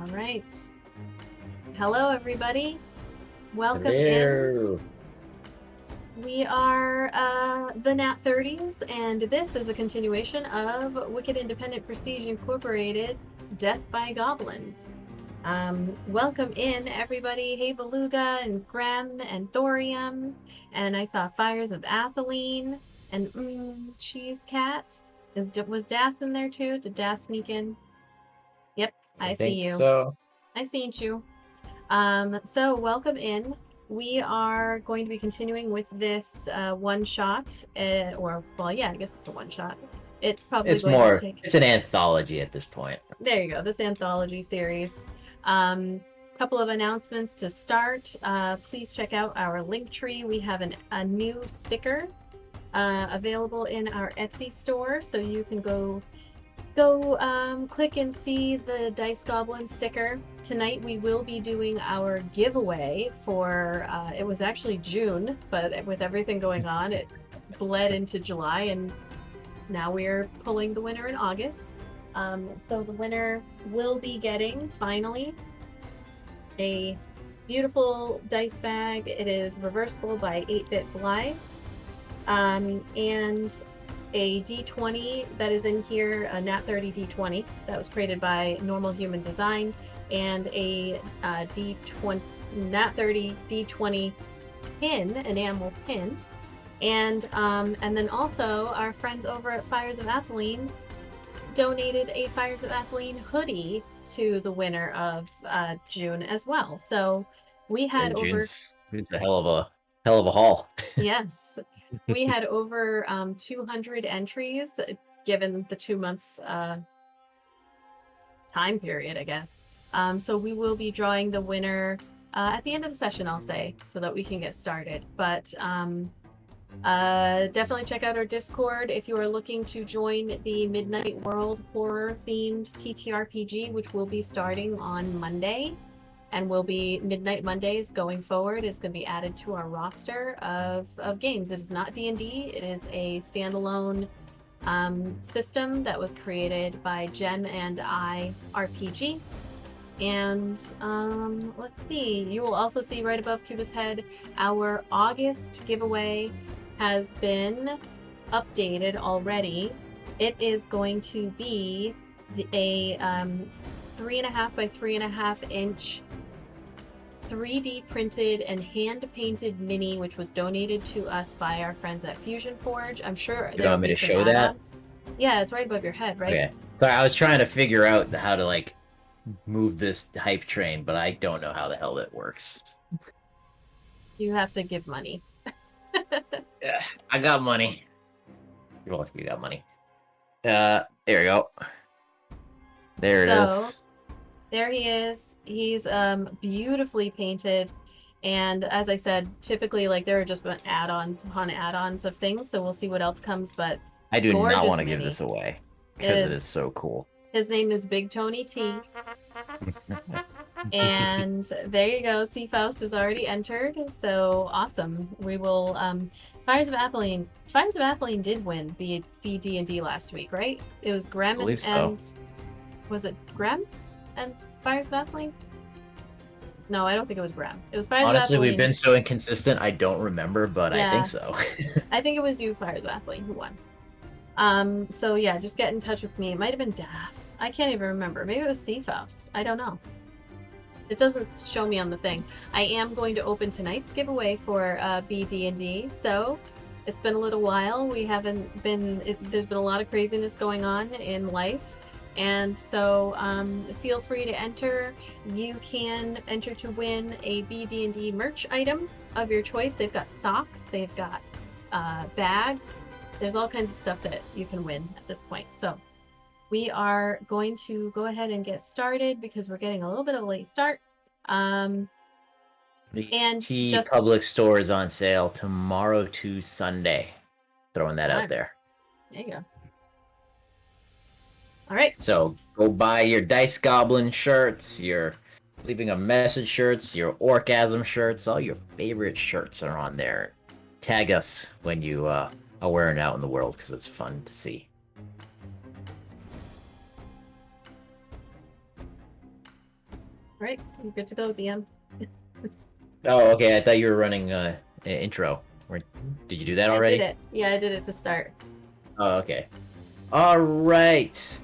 All right. Hello, everybody. Welcome Hello. in. We are the Nat 30s, and this is a continuation of Wicked Independent Prestige Incorporated Death by Goblins. Welcome in, everybody. Hey, Beluga and Grem and Thorium. And I saw Fires of Atheline and Cheese Cat. Was Das in there too? Did Das sneak in? Yep, I I see think you. so. I seen you. So welcome in. We are going to be continuing with this one shot, yeah, I guess it's a one shot. It's probably It's going to more, take. it's an anthology at this point. There you go, this anthology series. Couple of announcements to start. Please check out our link tree. We have a new sticker available in our Etsy store, so you can go click and see the Dice Goblin sticker. Tonight we will be doing our giveaway for, it was actually June, but with everything going on, it bled into July, and now we're pulling the winner in August. So the winner will be getting, finally, a beautiful dice bag. It is reversible by 8-Bit Blythe. And a D20 that is in here, a Nat 30 D20 that was created by Normal Human Design, and a D20 Nat 30 D20 pin, an animal pin, and then also our friends over at Fires of Atheline donated a Fires of Atheline hoodie to the winner of June as well. So we had And over June's a hell of a haul. yes. We had over 200 entries given the 2-month time period, I guess. So we will be drawing the winner at the end of the session, I'll say, so that we can get started. But definitely check out our Discord if you are looking to join the Midnight World horror-themed TTRPG, which will be starting on Monday. And will be Midnight Mondays going forward. It's going to be added to our roster of games. It is not D&D. It is a standalone system that was created by Gem and I RPG. And let's see. You will also see right above Cuba's head, our August giveaway has been updated already. It is going to be a 3.5 by 3.5 inch 3D printed and hand painted mini, which was donated to us by our friends at Fusion Forge. I'm sure You there will want me be to some show that? add-ons. Yeah, it's right above your head, right? Okay. Sorry, I was trying to figure out how to like move this hype train, but I don't know how the hell that works. You have to give money. Yeah, I got money. You're welcome. You got money. There we go. There it is. There he is. He's beautifully painted, and as I said, typically like there are just add-ons upon add-ons of things, so we'll see what else comes. But I do not want to mini. give this away because it is so cool. His name is Big Tony T. And there you go. Sea Faust is already entered, so awesome. We will Fires of Atheline. Fires of Atheline did win BD&D last week, right? It was Grem and was it Grem and Fires of Atheline? No, I don't think it was Grem. It was Fires of Atheline. Honestly, we've been so inconsistent, I don't remember, but yeah. I think so. I think it was you, Fires of Atheline, who won. So yeah, just get in touch with me. It might have been Das. I can't even remember. Maybe it was Sea Faust. I don't know. It doesn't show me on the thing. I am going to open tonight's giveaway for BD&D. So it's been a little while. We haven't been. There's been a lot of craziness going on in life, and so feel free to enter. You can enter to win a BD&D merch item of your choice. They've got socks. They've got bags. There's all kinds of stuff that you can win at this point. So we are going to go ahead and get started because we're getting a little bit of a late start. The public store is on sale tomorrow to Sunday. Throwing that out there. There you go. All right. So go buy your Dice Goblin shirts, your Leaving a Message shirts, your Orgasm shirts. All your favorite shirts are on there. Tag us when you are wearing out in the world because it's fun to see. right, you're good to go, DM. Oh, okay. I thought you were running an intro. Did you do that I already? did it. Yeah, I did it to start. Oh, okay. All right.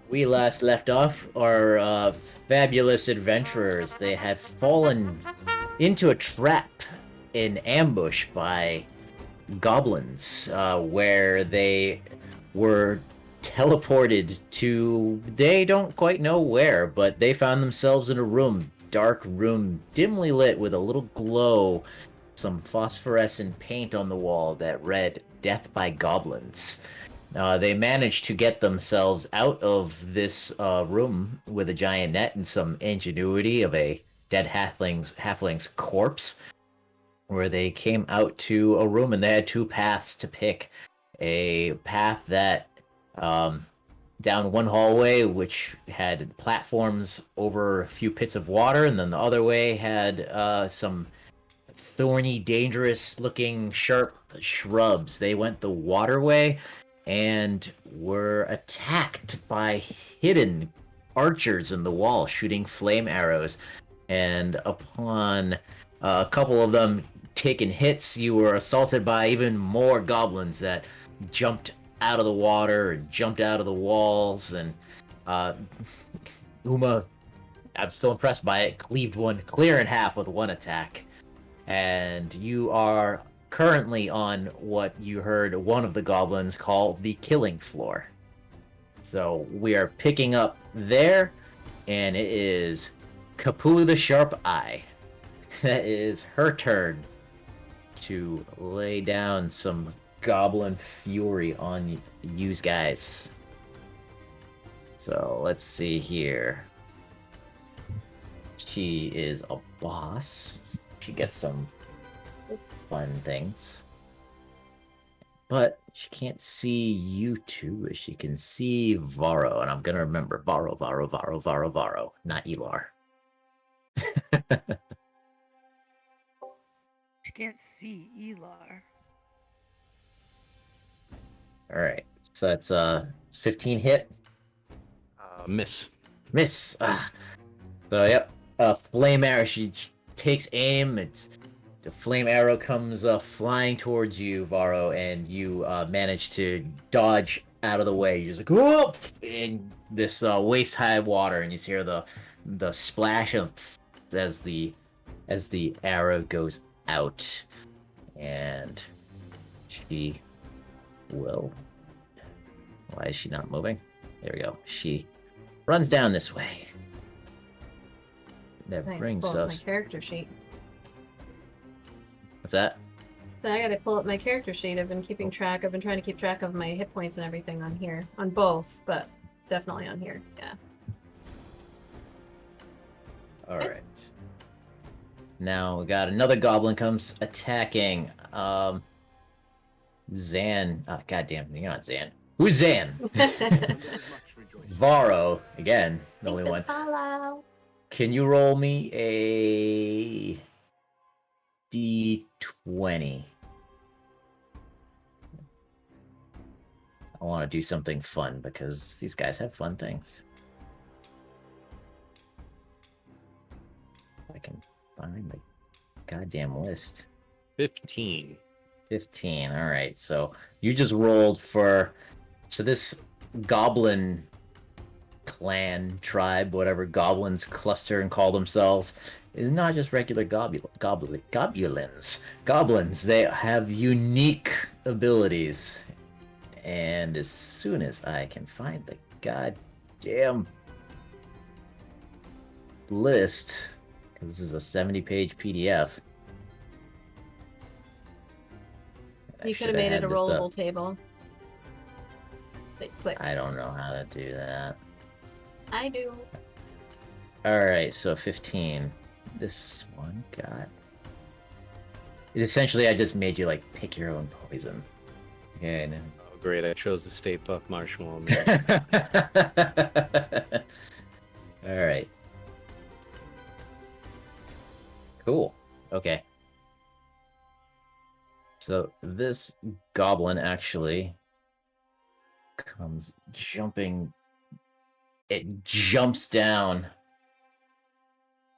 We last left off our fabulous adventurers. They had fallen into a trap in ambush by goblins, where they were teleported to they don't quite know where, but they found themselves in a dark room, dimly lit with a little glow, some phosphorescent paint on the wall that read "Death by Goblins." They managed to get themselves out of this room with a giant net and some ingenuity of a dead halfling's corpse, where they came out to a room and they had two paths to pick. A path that down one hallway, which had platforms over a few pits of water, and then the other way had some thorny, dangerous looking, sharp shrubs. They went the waterway and were attacked by hidden archers in the wall shooting flame arrows. And upon a couple of them taking hits, you were assaulted by even more goblins that jumped out of the water and jumped out of the walls. And Uma, I'm still impressed by it, cleaved one clear in half with one attack. And you are currently on what you heard one of the goblins call the killing floor. So we are picking up there, and it is Kapu the Sharp Eye. That is her turn to lay down some goblin fury on you guys. So let's see here. She is a boss. She gets some fun things. But she can't see you two, as she can see Varro. And I'm going to remember Varro, not Elar. She can't see Elar. Alright, so it's 15 hit. Miss. Miss! So, yep. Flame arrow, she takes aim. The flame arrow comes flying towards you, Varro, and you manage to dodge out of the way. You're just like, whoop! In this waist-high water, and you hear the splash of as the arrow goes out. And she will... Why is she not moving? There we go. She runs down this way. That brings pull up us... my character sheet. What's that? So I gotta pull up my character sheet. I've been trying to keep track of my hit points and everything on here. On both, but definitely on here. Yeah. Alright. Now we got another goblin comes attacking. Zan. Oh, goddamn, you're not Zan. Who's Zan? Varro, again, the only one. Follow. Can you roll me a D20? I want to do something fun because these guys have fun things. I can find the goddamn list. 15. 15. All right. So you just rolled for... So this goblin clan, tribe, whatever goblins cluster and call themselves, is not just regular goblins. Goblins, they have unique abilities. And as soon as I can find the goddamn list, because this is a 70-page PDF. You could have made it a rollable table. Click. I don't know how to do that. I do. Alright, so 15. This one got... Essentially, I just made you, like, pick your own poison. Okay, now... Oh, great. I chose the Stay Puft Marshmallow Man. Alright. Cool. Okay. So, this goblin actually comes jumping... It jumps down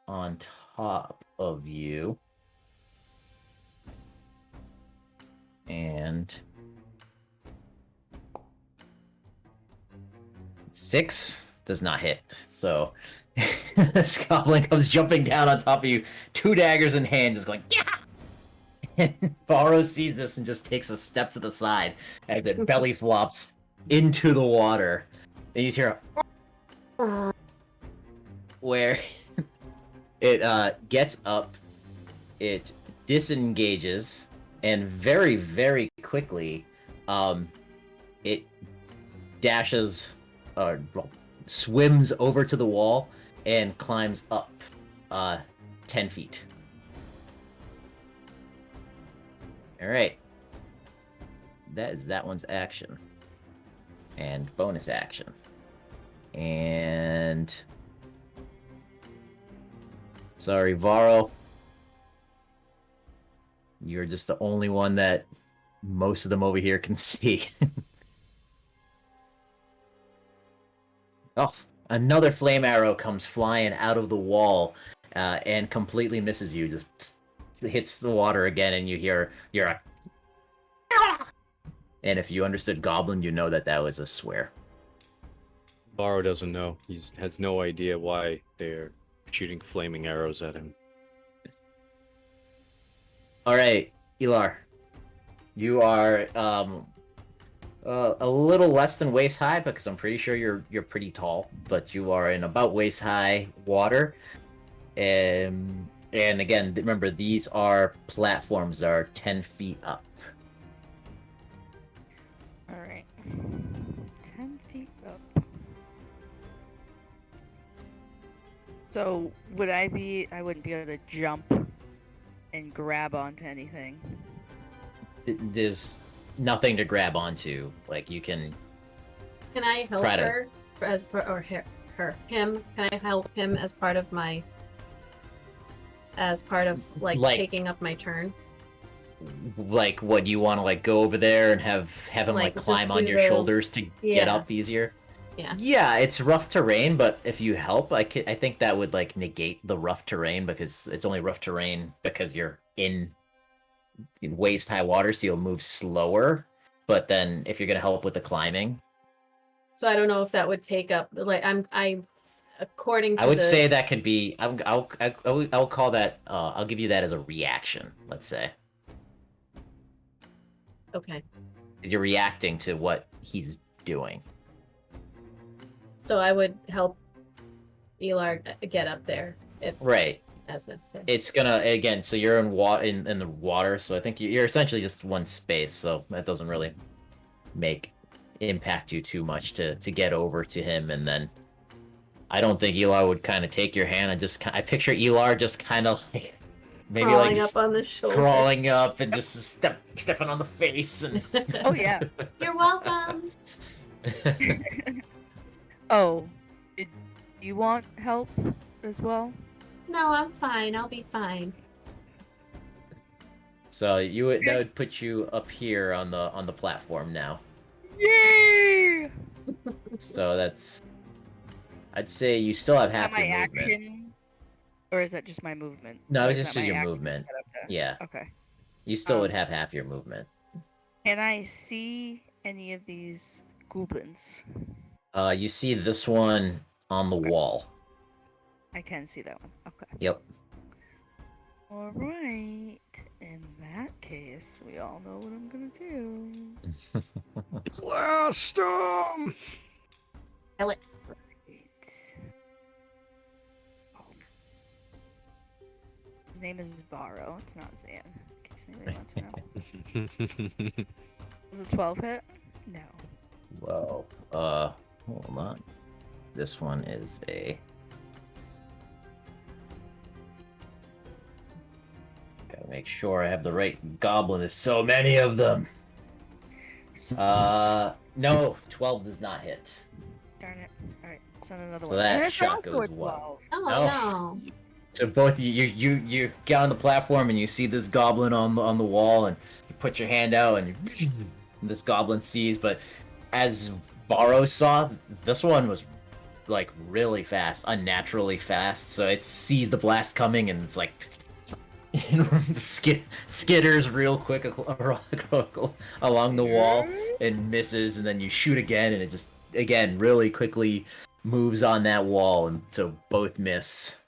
on top of you. And 6 does not hit. So this goblin comes jumping down on top of you, 2 daggers in hand, just going, yeah! And Varro sees this and just takes a step to the side as it belly flops into the water. And you hear where it gets up, it disengages, and very, very quickly, it dashes, swims over to the wall and climbs up 10 feet. Alright. That is that one's action. And bonus action. And... Sorry, Varro. You're just the only one that most of them over here can see. Oh, another flame arrow comes flying out of the wall and completely misses you. Just hits the water again, and you hear a... And if you understood Goblin, you know that was a swear. Varro doesn't know. He has no idea why they're shooting flaming arrows at him. All right, Elar, you are a little less than waist high, because I'm pretty sure you're pretty tall, but you are in about waist high water. And again, remember, these are platforms that are 10 feet up. All right. 10 feet up. So I wouldn't be able to jump and grab onto anything. There's nothing to grab onto. Like, you can... Can I help Try to- her him? Can I help him as part of like taking up my turn? Like, what, you want to, like, go over there and have him, like, Like, climb just on do your the- shoulders to get Yeah. up easier? Yeah. Yeah, it's rough terrain, but if you help, I think that would, like, negate the rough terrain, because it's only rough terrain because you're in waist-high water, so you'll move slower. But then, if you're gonna help with the climbing... So I don't know if that would take up, like, I according to I would the... say that could be... I'll call that... I'll give you that as a reaction, let's say. Okay. You're reacting to what he's doing. So I would help Elar get up there if Right. as necessary. It's gonna, again, so you're in in the water, so I think you're essentially just one space, so that doesn't really impact you too much to get over to him. And then I don't think Elar would kind of take your hand. I picture Elar just kind of like maybe Crawling like up on the shoulder. crawling up and just stepping on the face and Oh yeah. You're welcome. Oh, you want help as well? No, I'm fine. I'll be fine. So that would put you up here on the platform now. Yay! So that's, I'd say you still have Is that half my your movement. action, or is that just my movement? No, Or it's is just that my your action movement. to get up there? Yeah, Okay. you still would have half your movement. Can I see any of these goblins? You see this one on the wall. I can see that one. Okay. Yep. All right. In that case, we all know what I'm gonna do. Blast him! Right. Oh. His name is Varro. It's not Zan. In case anybody wants to know. Does a 12 hit? No. Whoa. Hold on. This one is a... Gotta make sure I have the right goblin. There's so many of them. No, 12 does not hit. Darn it. Alright, send another So one. that And it's shot also goes a 12. well. Oh No. no. So both you get on the platform and you see this goblin on the wall, and you put your hand out and this goblin sees. But as Varro saw, this one was like really fast, unnaturally fast. So it sees the blast coming and it's like skitters real quick along the wall and misses, and then you shoot again, and it just again really quickly moves on that wall, and so both miss.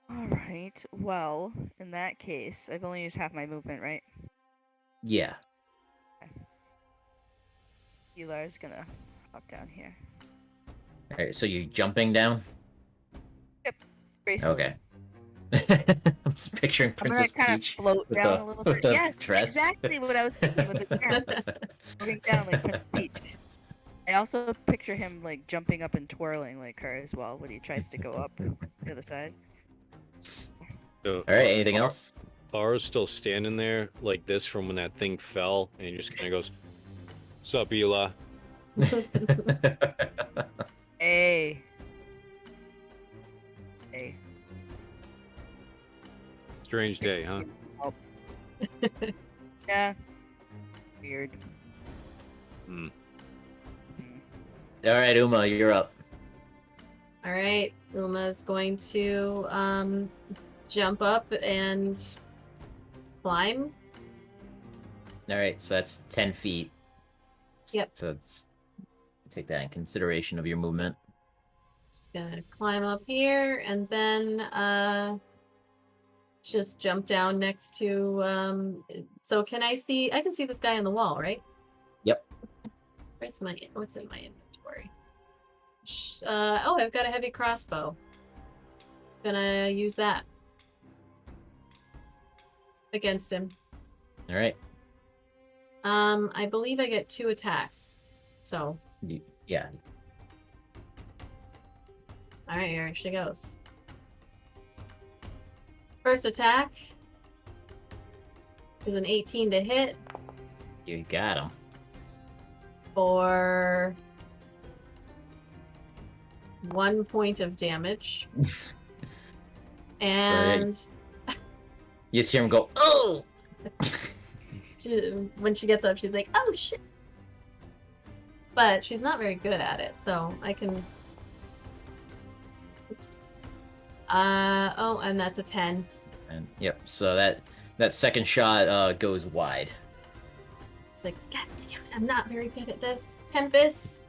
All right. Well, in that case, I've only used half my movement, right? Yeah. Eli's gonna hop down here. All right. So you jumping down? Gracefully. Okay. I'm just picturing I'm gonna Princess kind of Peach float with down the, a little with bit. the Yes, dress. exactly what I was thinking with the dress. Floating down like Princess Peach. I also picture him like jumping up and twirling like her as well when he tries to go up the other side. So, All right. Anything else? Baro's still standing there like this from when that thing fell, and he just kind of goes, "Sup, Eli?" Hey. Hey. Strange day, huh? Yeah. Weird. Hmm. All right, Uma, you're up. All right, Uma's going to jump up and climb. All right, so that's 10 feet. Yep. So take that in consideration of your movement. Just gonna climb up here and then just jump down next to so can I can see this guy on the wall, right? Yep. What's in my inventory? Oh, I've got a heavy crossbow. Gonna use that against him. All right. I believe I get 2 attacks. So Yeah. all right, here she goes. First attack is an 18 to hit You got him. for 1 point of damage. And You see him go, oh! when she gets up, she's like, oh shit. But she's not very good at it, so I can. Oops. Oh, and that's a 10. And yep, so that second shot goes wide. She's like, God damn it, I'm not very good at this. Tempest,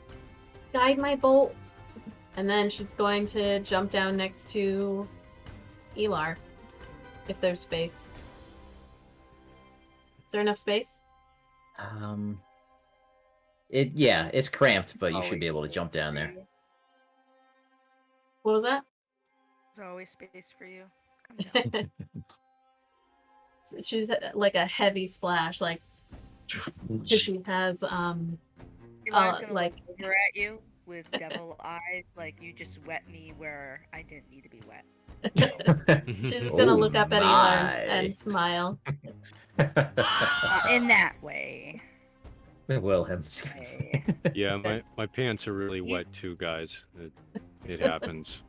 guide my bolt. And then she's going to jump down next to Elar, if there's space. Is there enough space? It's cramped, but you should Always be able to space jump down for there. you. What was that? There's always space for you. Come down. She's like a heavy splash, like 'cause she has Eli's gonna like look over at you with devil eyes, like you just wet me where I didn't need to be wet. she's just gonna Oh look up at Elar my. and smile. In that way. Wilhelm's. Okay. Yeah, my pants are really You- wet too, guys. It happens.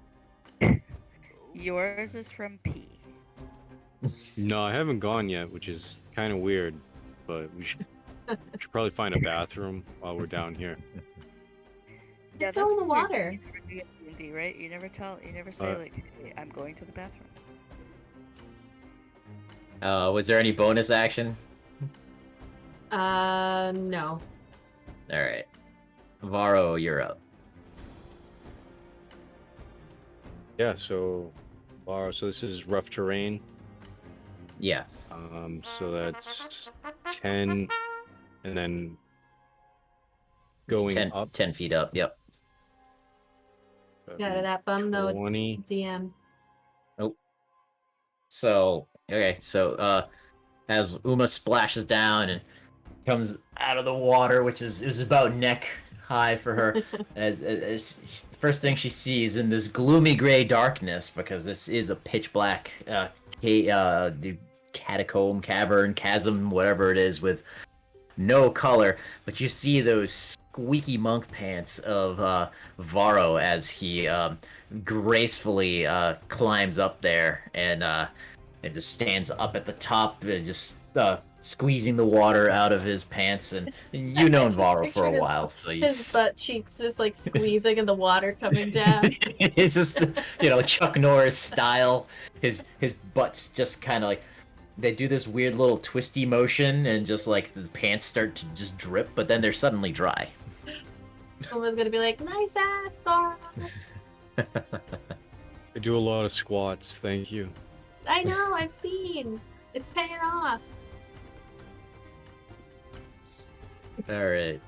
Yours is from P. No, I haven't gone yet, which is kind of weird. But we should probably find a bathroom while we're down here. Just go in the weird. water. You never do it in D&D, right? You never say like, hey, I'm going to the bathroom. Was there any bonus action? No. All right, Varro, you're up. Yeah, so this is rough terrain. Yes. So that's 10, and then It's going 10, up 10 feet up. Yep. Got it, that bum though. 20. DM. So as Uma splashes down and comes out of the water, which is about neck high for her, as first thing she sees in this gloomy gray darkness, because this is a pitch black catacomb, cavern, chasm, whatever it is, with no color, but you see those squeaky monk pants of Varro as he gracefully climbs up there and just stands up at the top, just squeezing the water out of his pants, and you I know just Varro for a pictured while, so you his butt cheeks just like squeezing and the water coming down. it's just Chuck Norris style. His butt's just kind of like they do this weird little twisty motion, and just like the pants start to just drip, but then they're suddenly dry. Someone's gonna be like, "Nice ass, Varro." I do a lot of squats. Thank you. I know, I've seen. It's paying off. All right.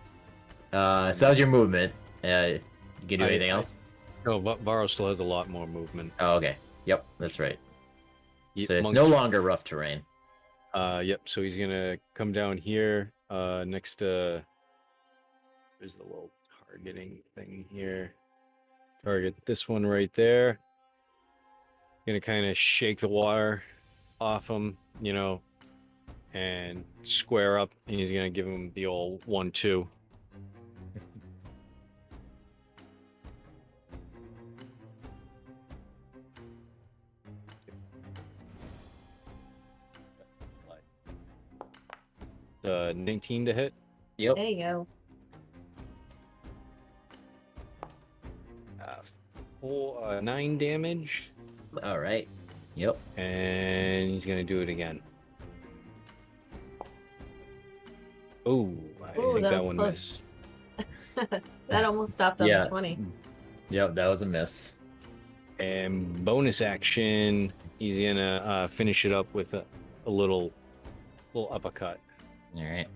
So that was your movement. You can do anything else? No, Varro still has a lot more movement. Oh, okay. Yep, that's right. He- So it's monks- no longer rough terrain. Yep. So he's gonna come down here, next to. There's the little targeting thing here. Target this one right there. Gonna kind of shake the water off him, and square up, and he's gonna give him the old 1-2. The 19 to hit. Yep. There you go. 9 damage, All right. Yep. and he's gonna do it again. Oh, I Ooh, think that was one missed. close. That almost stopped on Yeah. the 20. Yep, that was a miss. And bonus action, he's gonna finish it up with a little uppercut. All right.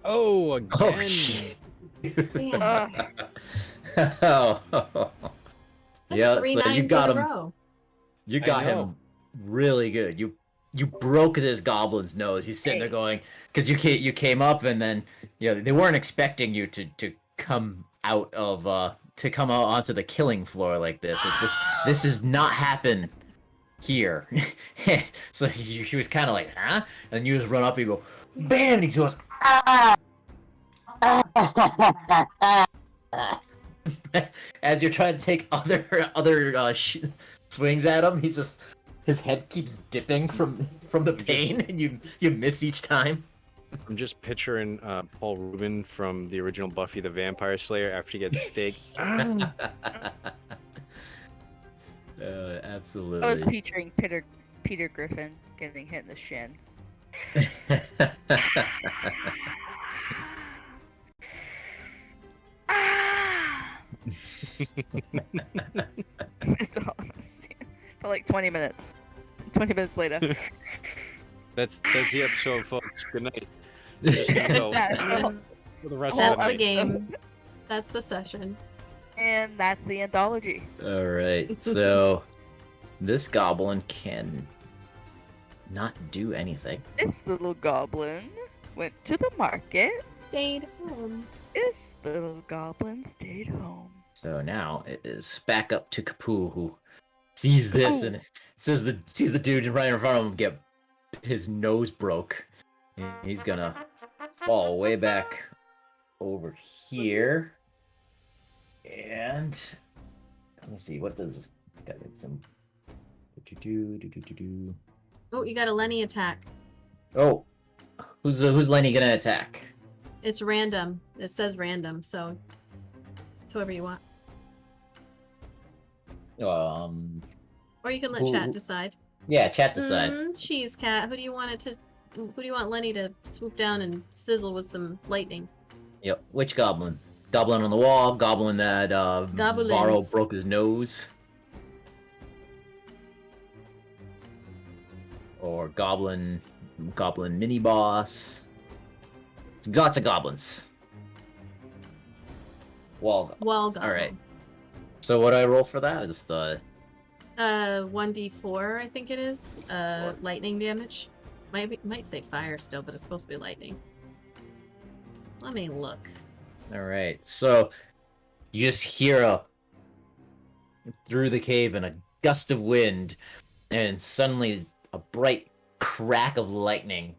Oh, again. Oh shit. Man, Oh. that's Yeah, three so you nines got in a him. row. You I got know. him really good. You broke this goblin's nose. He's sitting there going, because you came up, and then they weren't expecting you to come out of to come out onto the killing floor like this. This does not happen here. So he was kind of like, huh? And you just run up and you go, bam, and he goes, ah! As you're trying to take other swings at him, his head keeps dipping from the pain, and you miss each time. I'm just picturing Paul Rubin from the original Buffy the Vampire Slayer after he gets staked. Absolutely. I was featuring Peter Griffin getting hit in the shin. It's all I'm seeing. For like 20 minutes. 20 minutes later. That's the episode, folks. Good night. Just gonna go for the rest of That's the the night. game. That's the session. And that's the anthology. All right, so this goblin can not do anything. This little goblin went to the market. Stayed home. This little goblin stayed home. So now it is back up to Kapu, who sees this and sees the dude right in front of him get his nose broke. And he's gonna fall way back over here. And let me see, what does got some Oh, you got a Lenny attack. Oh, who's Lenny gonna attack? It's random. It says random, so it's whoever you want. Or you can let chat decide. Yeah, chat decide. Cheese cat. Who do you want Lenny to swoop down and sizzle with some lightning? Yep. Which goblin? Goblin on the wall. Goblin that Goblins. Varro broke his nose. Or goblin mini boss. It's lots of goblins. Wall goblin. Wall goblin. All right. So what do I roll for that? Just 1d4, I think it is. Four. Lightning damage. Might say fire still, but it's supposed to be lightning. Let me look. All right. So you just hear through the cave and a gust of wind, and suddenly a bright crack of lightning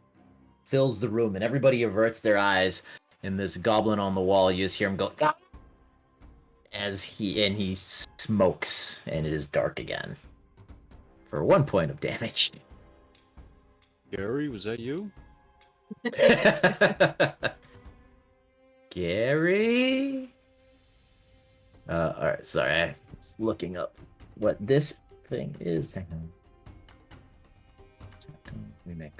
fills the room, and everybody averts their eyes. And this goblin on the wall, you just hear him go, "Ah!" as he smokes, and it is dark again for 1 point of damage. Gary, was that you? Gary? Alright, sorry. I was looking up what this thing is. Hang on. Remake.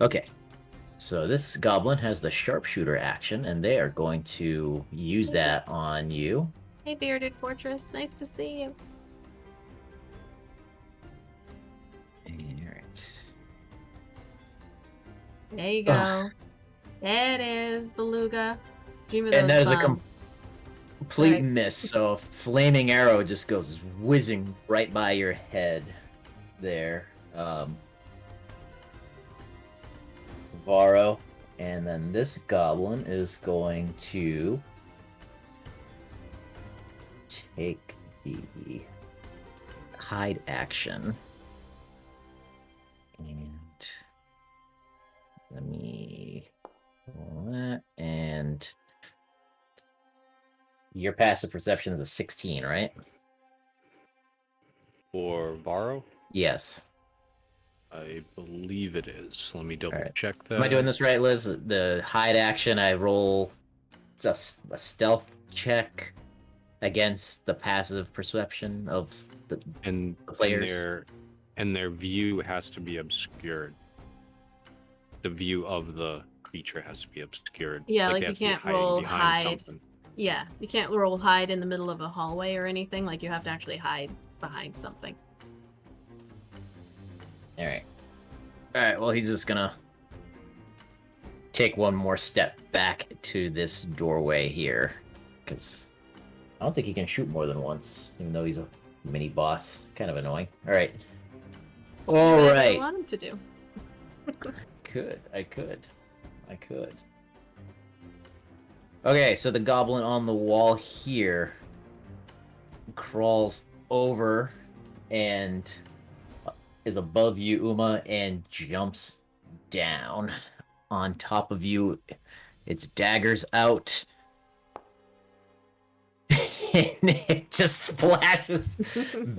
Okay. So this goblin has the sharpshooter action, and they are going to use that on you. Hey, Bearded Fortress. Nice to see you. Alright. There you go. Ugh. There it is, Beluga. Dream of And those that is a bumps. complete Right. miss. So flaming arrow just goes whizzing right by your head there. Varro. And then this goblin is going to take the hide action. And let me roll that. And your passive perception is a 16, right? For Varro? Yes. I believe it is. Let me double Alright. check that. Am I doing this right, Liz? The hide action, I roll just a stealth check against the passive perception of the And players. and their view has to be obscured. The view of the creature has to be obscured. Yeah, like they you have to be can't hiding roll behind hide. something. Yeah, you can't roll hide in the middle of a hallway or anything. Like, you have to actually hide behind something. Alright. Alright, well, he's just gonna take one more step back to this doorway here. Because I don't think he can shoot more than once, even though he's a mini boss. Kind of annoying. Alright. Whatever you Alright. want him to do. I could. Okay, so the goblin on the wall here crawls over and is above you, Uma, and jumps down on top of you. Its daggers out. And it just splashes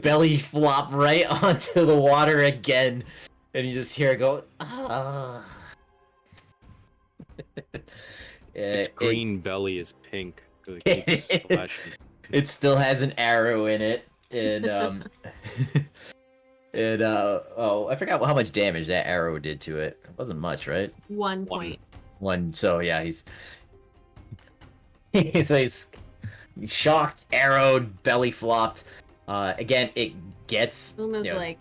belly flop right onto the water again. And you just hear it go, ah. Its It- green belly is pink. 'Cause it keeps splashing. It still has an arrow in it, and oh, I forgot how much damage that arrow did to it. It wasn't much, right? 1 point. One. So yeah, he's shocked, arrowed, belly flopped. Again, it gets Uma's you know, like,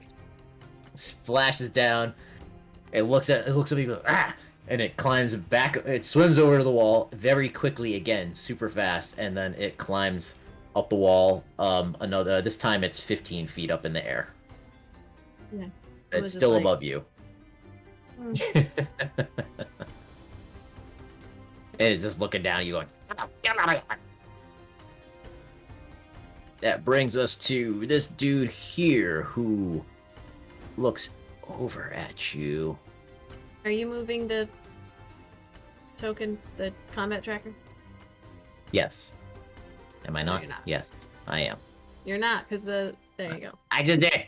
splashes down. It looks at me, goes, ah, and it climbs back. It swims over to the wall very quickly again, super fast, and then it climbs up the wall. This time it's 15 feet up in the air. Yeah. It's was still just like, above you. "Hmm." It's just looking down at you, going. That brings us to this dude here who looks over at you. Are you moving the token, the combat tracker? Yes. Am I No, not? you're not. Yes, I am. You're not, because there you go. I just did.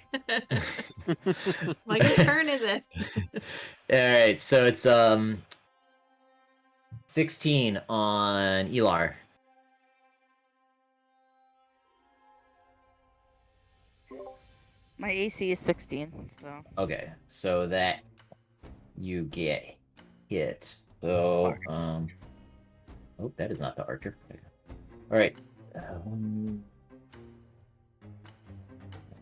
Like, whose turn is it? All right, so it's 16 on Elar. My AC is 16, so Okay, so that you get hit. So oh, that is not the archer. All right.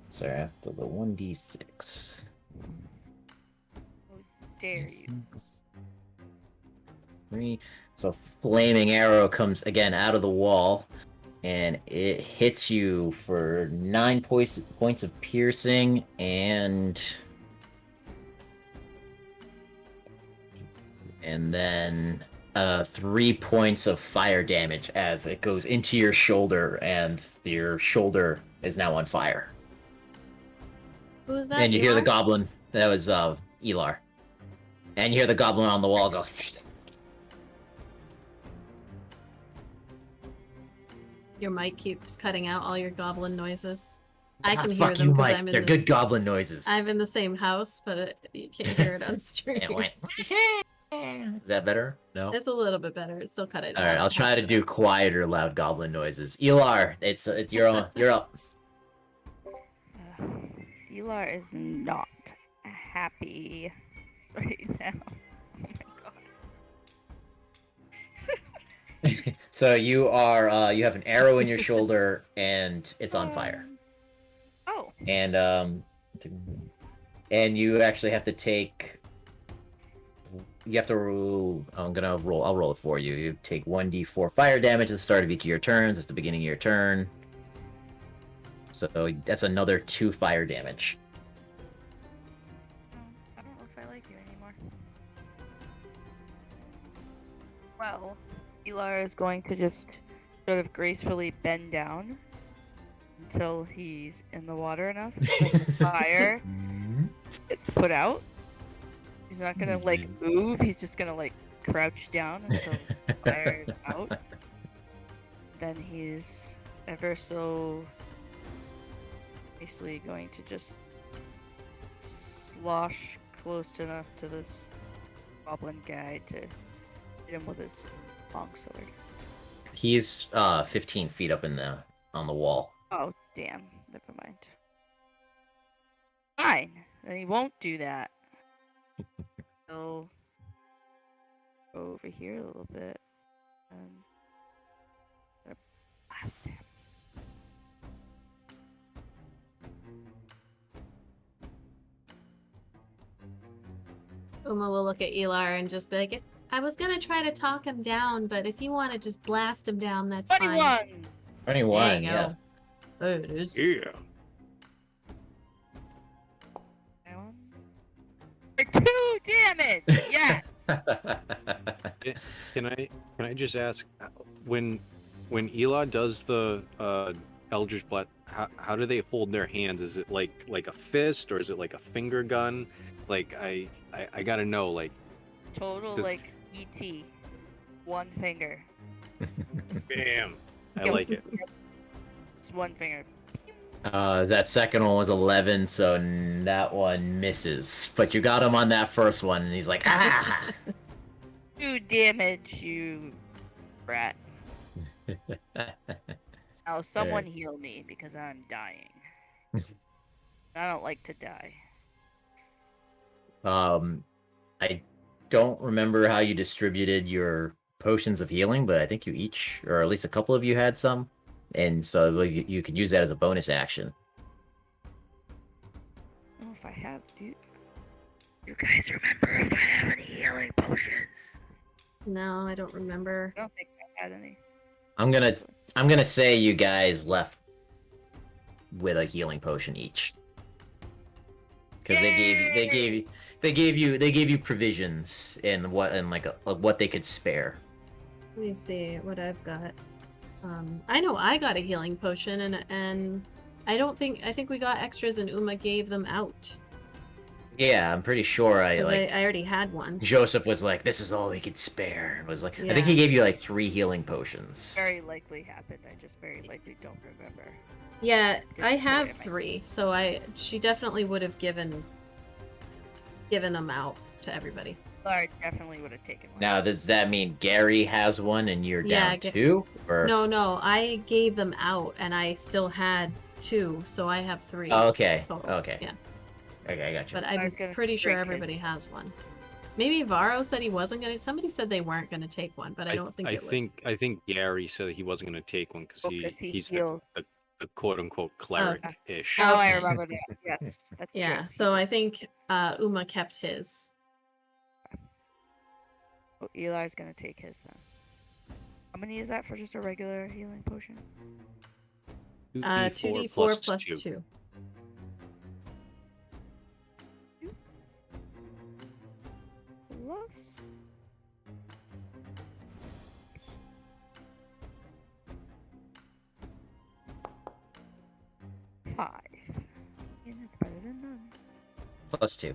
Sorry, after the 1d6. dare you. 3. So flaming arrow comes again out of the wall, and it hits you for 9 points of piercing and then 3 points of fire damage as it goes into your shoulder, and your shoulder is now on fire. Who is that? And you hear the Elar? goblin. That was Elar. And you hear the goblin on the wall go. Your mic keeps cutting out all your goblin noises. I Ah, can hear fuck them you, because Mike. They're good goblin noises. I'm in the same house, but you can't hear it on stream. It went. Is that better? No. It's a little bit better. It's still cut it. All right, I'll try to do quieter, loud goblin noises. Elar, it's you're on. You're up. Elar is not happy right now. Oh my god. So you are you have an arrow in your shoulder and it's on fire. Oh. And you actually have to take. You have to roll. I'm gonna roll. I'll roll it for you. You take 1d4 fire damage at the start of each of your turns. It's the beginning of your turn. So that's another 2 fire damage. I don't know if I like you anymore. Well, Elar is going to just sort of gracefully bend down until he's in the water enough that the fire gets put out. He's not gonna like move, he's just gonna like crouch down until the fire is out. Then he's ever so basically going to just slosh close enough to this goblin guy to hit him with his longsword. He's 15 feet up on the wall. Oh damn, never mind. Fine, then he won't do that. He'll go over here a little bit and blast him. Uma will look at Elar and just be like, I was gonna try to talk him down, but if you want to just blast him down, that's 21! fine. 21, There you go. yes. Oh, it is. Yeah. 2 damage! Yes! Can I just ask when Eli does the Eldritch Blast, how do they hold their hands? Is it like a fist or is it like a finger gun? Like I gotta know, like Total Does- like ET. 1 finger. bam. I like it. Just 1 finger. That second one was 11, so that one misses. But you got him on that first one, and he's like, ah! 2 damage, you brat. Now someone heal me because I'm dying. I don't like to die. I don't remember how you distributed your potions of healing, but I think you each, or at least a couple of you, had some, and so you could use that as a bonus action. I don't know if I have, dude. You guys remember if I have any healing potions? No, I don't remember. I don't think I had any. I'm gonna say you guys left with a healing potion each, because they gave you provisions and what they could spare. Let me see what I've got. I know I got a healing potion, and I think we got extras, and Uma gave them out. Yeah, I'm pretty sure Because I already had one. Joseph was like, "This is all we could spare." It was like, I think Yeah. he gave you like 3 healing potions. Very likely happened. I just very likely don't remember. Yeah, Didn't I put it have in my- 3, so she definitely would have given them out to everybody. Lar definitely would have taken one. Now, does that mean Gary has one and you're Yeah, down 2? Or No, I gave them out, and I still had 2, so I have 3. Oh, okay, total. okay, Yeah, okay, I got you. but I I'm was gonna pretty sure break his. everybody has one. Maybe Varro said he wasn't gonna. Somebody said they weren't gonna take one, but I don't think it was. I think Gary said that he wasn't going to take one because Because he he's heals. the quote unquote cleric-ish. Oh, I Okay. remember that. Yes, that's Yeah, true. so I think Uma kept his. Oh, Eli's gonna take his then. How many is that for just a regular healing potion? 2d4 plus 2. Plus. Five. And it's better than none. Plus 2.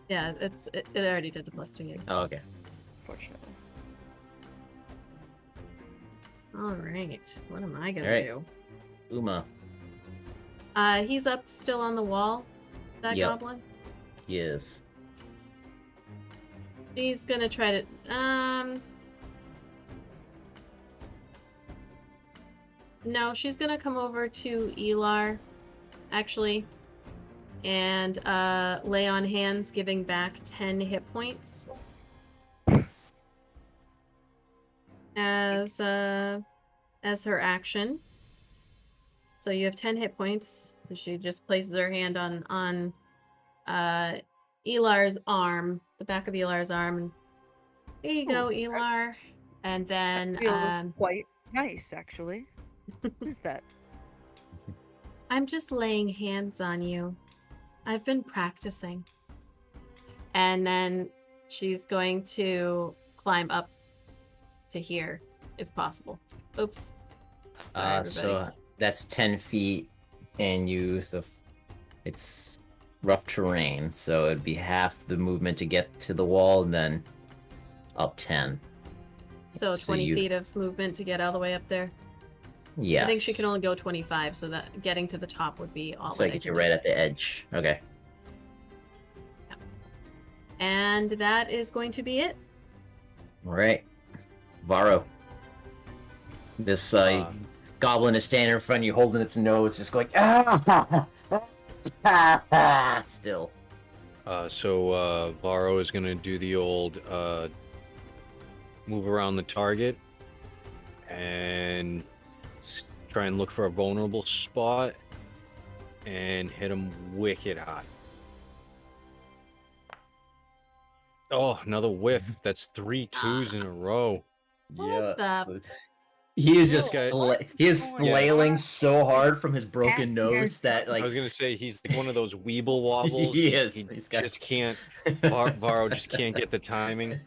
Yeah, it already did the plus 2. Yeah. Oh, okay. Fortunately. All right, what am I gonna All right. do? Uma. He's up still on the wall. That Yep. goblin. He is. She's gonna try to. No, she's gonna come over to Elar, actually, and lay on hands, giving back 10 hit points as her action. So you have 10 hit points. She just places her hand on Elar's arm, the back of Elar's arm. And here you go, Elar. And then Feels quite nice, actually. Who's that? I'm just laying hands on you. I've been practicing. And then she's going to climb up to here, if possible. Oops. Sorry, everybody. So that's 10 feet, and it's rough terrain, so it'd be half the movement to get to the wall, and then up 10. So So 20 you- feet of movement to get all the way up there. Yes. I think she can only go 25, so that getting to the top would be all So that I I get can you do. right at the edge. Okay. And that is going to be it. All right. Varro. This goblin is standing in front of you, holding its nose, just going, still. So Varro is gonna do the old move around the target and try and look for a vulnerable spot and hit him wicked hot. Oh, another whiff. That's 3 twos in a row. What the- He is This just guy- he is Oh, flailing so hard from his broken That's your nose that I was like gonna say he's like one of those weeble wobbles. He is. He He's got- just can't. Varro just can't get the timing.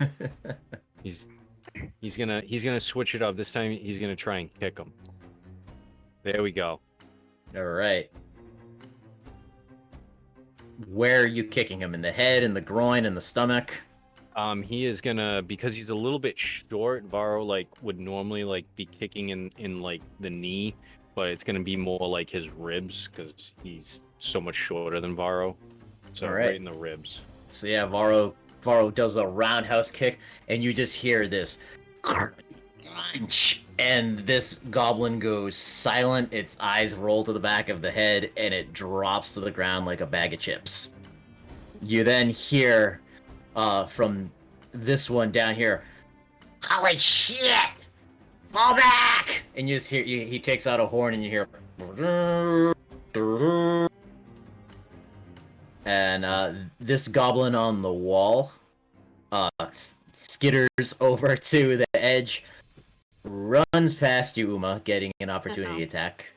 He's gonna switch it up. This time he's gonna try and kick him. There we go. All right. Where are you kicking him? In the head, in the groin, in the stomach? He is gonna, because he's a little bit short. Varro like would normally like be kicking in like the knee, but it's gonna be more like his ribs because he's so much shorter than Varro. So All right. right in the ribs. So yeah, Varro does a roundhouse kick, and you just hear this crunch, and this goblin goes silent. Its eyes roll to the back of the head, and it drops to the ground like a bag of chips. You then hear from this one down here, "Holy shit! Fall back!" And you just hear he takes out a horn, and you hear. And this goblin on the wall skitters over to the edge, runs past you, Uma, getting an opportunity Uh-oh. attack.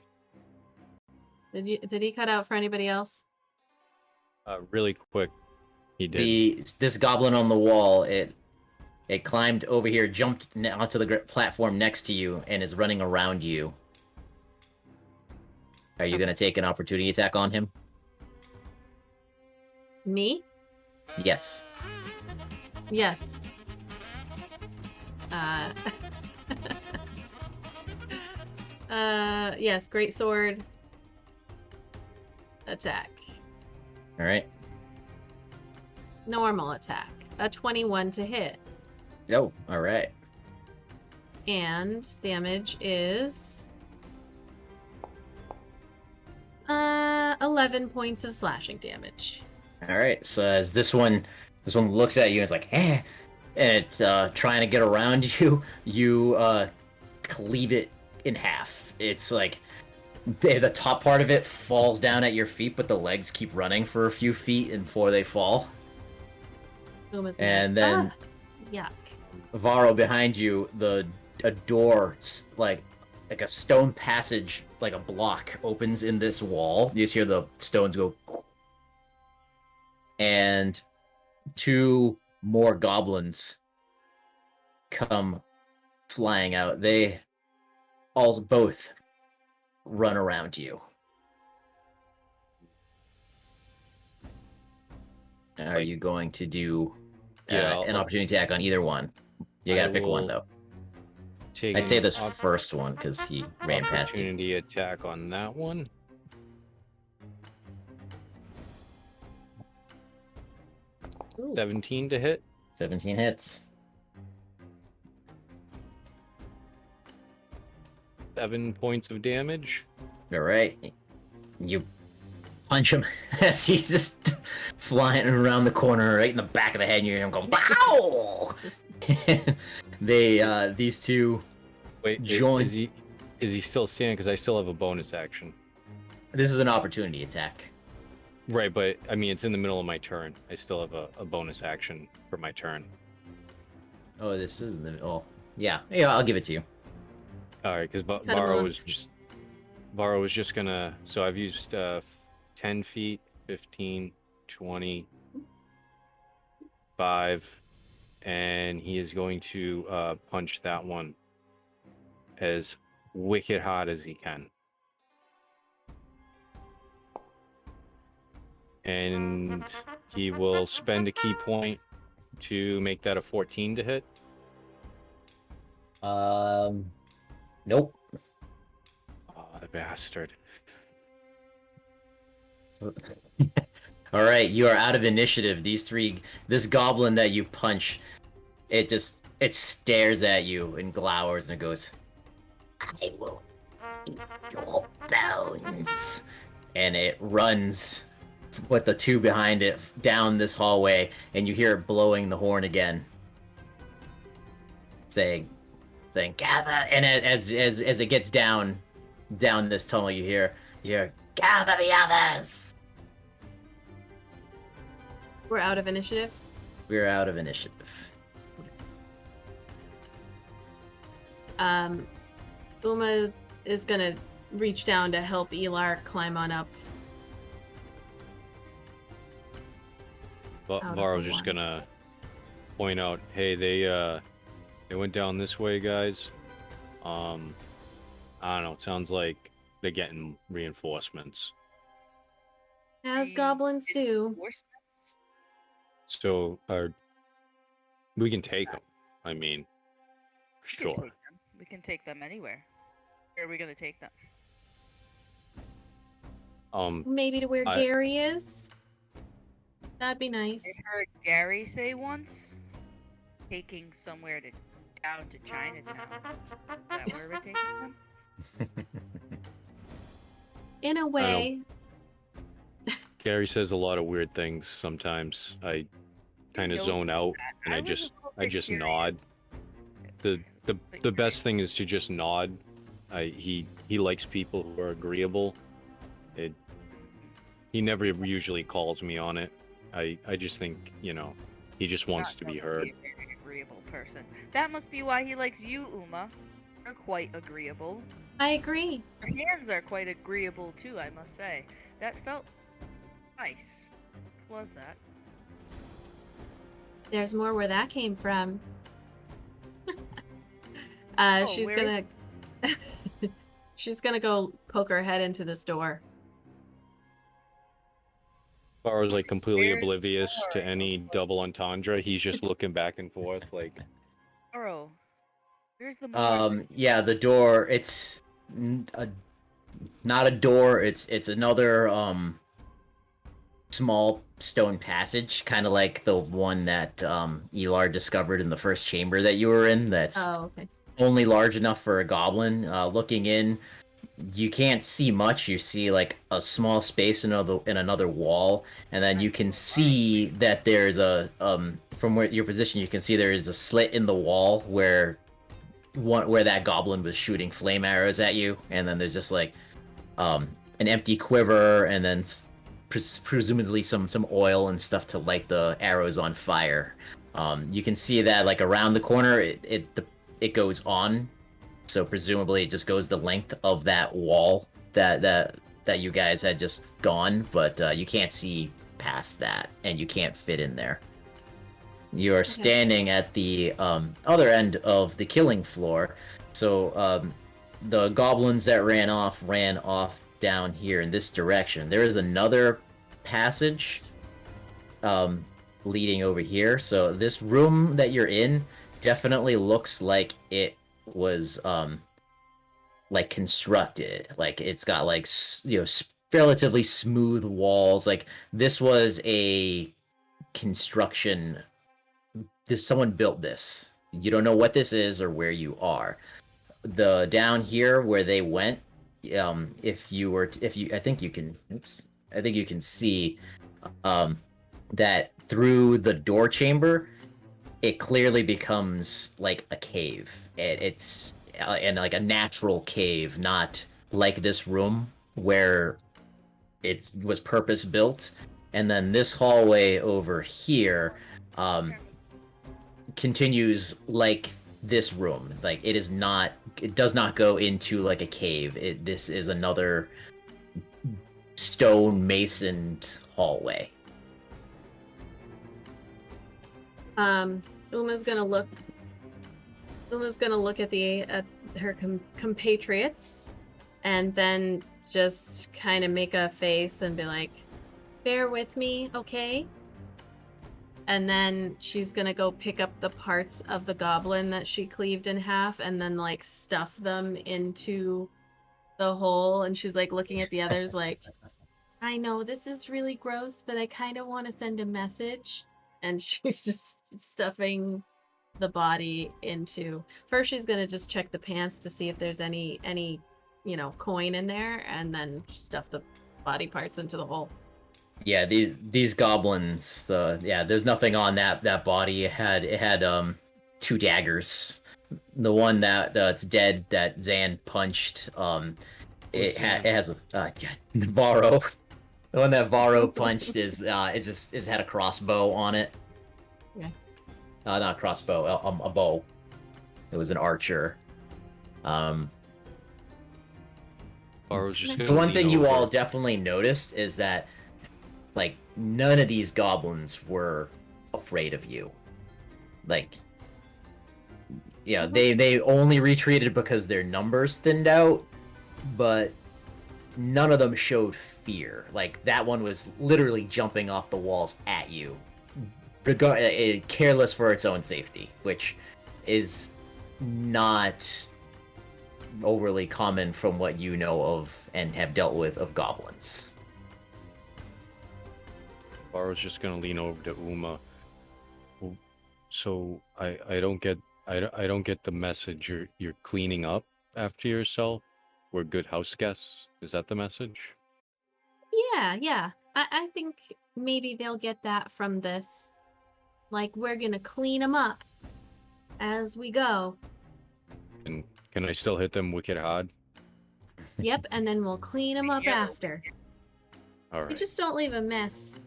Did he cut out for anybody else? Really quick, he did. This goblin on the wall, it climbed over here, jumped onto the platform next to you, and is running around you. Are you Okay. gonna take an opportunity attack on him? Me? Yes. Yes. Yes, great sword. Attack. All right. Normal attack. A 21 to hit. Oh, all right. And damage is 11 points of slashing damage. All right. So as this one looks at you and it's like, and it's trying to get around you, you cleave it in half. It's like the top part of it falls down at your feet, but the legs keep running for a few feet before they fall. Uma's And like, then yuck. Varro behind you, a door, like a stone passage, like a block, opens in this wall. You just hear the stones go, and 2 more goblins come flying out. They both run around you. Are you going to do Yeah, an I'll- opportunity attack on either one? You I gotta pick one will though. Take I'd say an this first one because he ran past you. opportunity attack on that one. Ooh. 17 to hit. 17 hits. 7 points of damage. All right. You punch him as he's just flying around the corner, right in the back of the head, and you hear him go, "Wow!" These two Wait, join. is he still standing? Because I still have a bonus action. This is an opportunity attack. Right, but I mean, it's in the middle of my turn. I still have a bonus action for my turn. Oh, this is in the. Oh, yeah. I'll give it to you. All right, because Cut him Varro was just gonna. So I've used 10 feet, 15, 20, 5, and he is going to punch that one as wicked hard as he can. And he will spend a key point to make that a 14 to hit. Nope. Oh, the bastard. All right, you are out of initiative. This goblin that you punch, it stares at you and glowers and it goes, "I will eat your bones," and it runs with the two behind it down this hallway, and you hear it blowing the horn again, saying, "Gather!" And as it gets down this tunnel, you hear, "Gather the others." We're out of initiative. We're out of initiative. Uma is gonna reach down to help Elar climb on up. Out of Varro's the just one. gonna point out, hey, they went down this way, guys. I don't know. It sounds like they're getting reinforcements. As goblins do. Reinforcements? So, we can take them. I mean, We can sure. take them. We can take them anywhere. Where are we gonna take them? Maybe to where I- Gary is. That'd be nice. I heard Gary say once, taking somewhere down to Chinatown. Is that where we're taking them? In a way. Gary says a lot of weird things sometimes. I kind of know zone out and I was a just little bit curious. nod. The best thing is to just nod. He likes people who are agreeable. He never usually calls me on it. I just think, he just wants Not to be known heard. a very agreeable person. That must be why he likes you, Uma. You're quite agreeable. I agree. Your hands are quite agreeable too, I must say. That felt nice. What was that? There's more where that came from. She's where gonna she's gonna go poke her head into this door. Varro's like completely Where's oblivious to Varro? any double entendre. He's just looking back and forth like, Oro, where's the more? Yeah, the door. It's not a door. It's another small stone passage, kind of like the one that Elar discovered in the first chamber that you were in. That's Oh, okay. only large enough for a goblin. Looking in, you can't see much. You see like a small space in another wall, and then you can see that there's a from where your position, you can see there is a slit in the wall where that goblin was shooting flame arrows at you, and then there's just like an empty quiver, and then presumably some oil and stuff to light the arrows on fire. You can see that like around the corner, it goes on, so presumably it just goes the length of that wall that you guys had just gone, but you can't see past that, and you can't fit in there. You are standing at the other end of the killing floor, so the goblins that ran off down here in this direction. There is another passage leading over here, so this room that you're in definitely looks like it was like constructed, like it's got like relatively smooth walls. Like this was a construction. Someone built this. You don't know what this is or where you are. The down here where they went, I think you can. Oops. I think you can see, that through the door chamber, it clearly becomes like a cave. It's and like a natural cave, not like this room where it was purpose built. And then this hallway over here continues like this room. Like it does not go into like a cave. This is another stone masoned hallway. Uma's gonna look at her compatriots, and then just kind of make a face and be like, "Bear with me, okay?" And then she's gonna go pick up the parts of the goblin that she cleaved in half, and then like stuff them into the hole. And she's like looking at the others, like, "I know this is really gross, but I kind of want to send a message." And she's just stuffing the body into. First, she's gonna just check the pants to see if there's any coin in there, and then stuff the body parts into the hole. Yeah, these goblins. There's nothing on that body. It had 2 daggers. The one that's dead that Zan punched. It has a Varro. The one that Varro punched is had a crossbow on it. Yeah. Not a crossbow, a bow. It was an archer. Varro's just The gonna one lean thing you over. all definitely noticed is that, like, none of these goblins were afraid of you. Like, yeah, they only retreated because their numbers thinned out, but none of them showed fear. Like, that one was literally jumping off the walls at you, careless for its own safety, which is not overly common from what you know of and have dealt with of goblins. Varro's just gonna lean over to Uma. Well, so I don't get the message. You're cleaning up after yourself. We're good house guests. Is that the message? Yeah. I think maybe they'll get that from this. Like, we're gonna clean them up as we go. And can I still hit them wicked hard? Yep, and then we'll clean them up after. All You right. just don't leave a mess.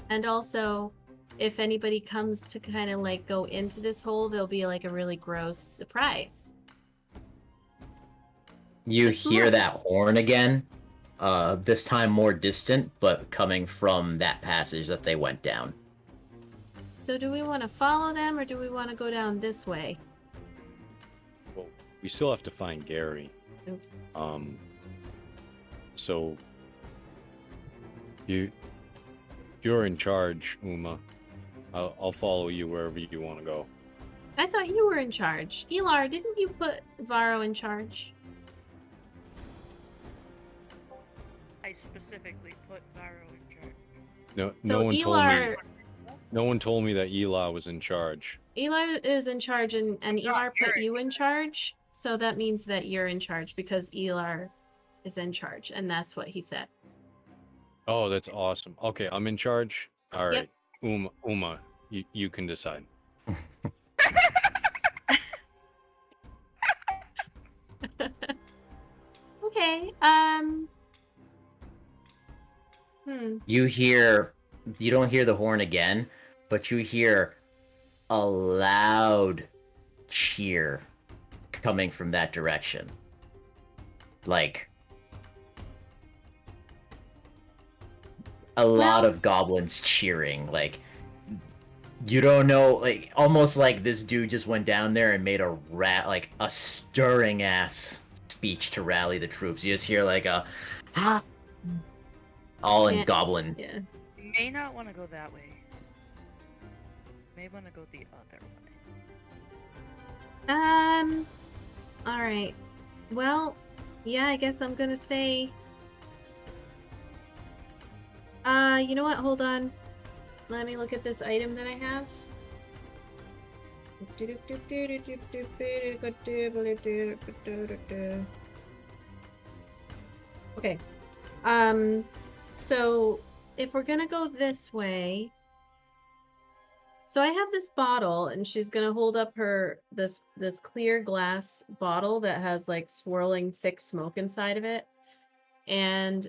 And also, if anybody comes to kind of like go into this hole, there'll be like a really gross surprise. You It's hear more- that horn again, this time more distant, but coming from that passage that they went down. So do we want to follow them, or do we want to go down this way? Well, we still have to find Gary. Oops. So you're in charge, Uma. I'll follow you wherever you want to go. I thought you were in charge. Elar, didn't you put Varro in charge? I specifically put Varro in charge. No, So no one told me. Elar, No one told me that Eli was in charge. Elar is in charge, and Elar put you're you in charge. So that means that you're in charge because Elar is in charge, and that's what he said. Oh, that's awesome. Okay, I'm in charge. All Yep. right, Uma, you can decide. Okay. You don't hear the horn again, but you hear a loud cheer coming from that direction. Like, a lot of goblins cheering. Like, you don't know, like, almost like this dude just went down there and made a stirring ass speech to rally the troops. You just hear like a all in Yeah. goblin. Yeah. You may not want to go that way. You may want to go the other way. All right. Well, yeah, I guess I'm gonna say. You know what? Hold on. let me look at this item that I have. Okay. So if we're gonna go this way, so I have this bottle, and she's gonna hold up this clear glass bottle that has like swirling thick smoke inside of it, and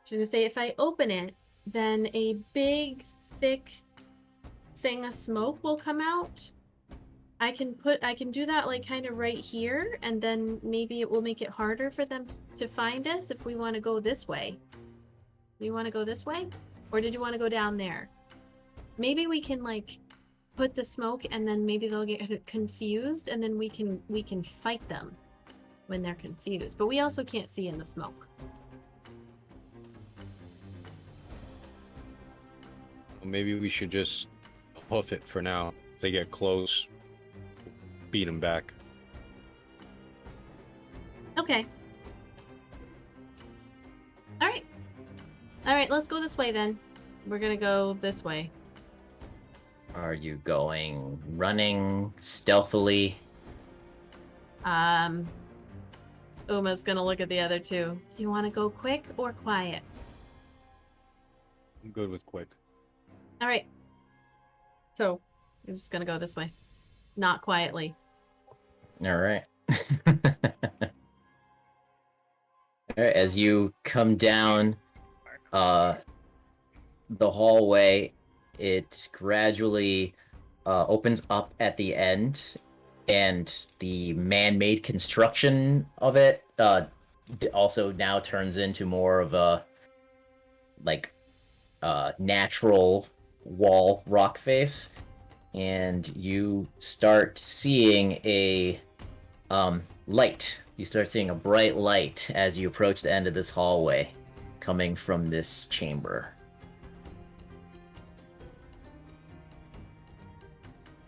she's gonna say if I open it, then a big thick thing of smoke will come out. I can do that like kind of right here, and then maybe it will make it harder for them to find us if we want to go this way. Do you want to go this way? Or did you want to go down there? Maybe we can like put the smoke, and then maybe they'll get confused, and then we can fight them when they're confused. But we also can't see in the smoke. Well, maybe we should just hoof it for now. If they get close, beat them back. Okay. All right, let's go this way then. We're gonna go this way. Are you going running stealthily? Uma's gonna look at the other two. Do you want to go quick or quiet? I'm good with quick. All right. So, I'm just gonna go this way. Not quietly. All right. All right, as you come down the hallway, it gradually opens up at the end, and the man-made construction of it also now turns into more of a natural wall rock face, and you start seeing a light. You start seeing a bright light as you approach the end of this hallway coming from this chamber.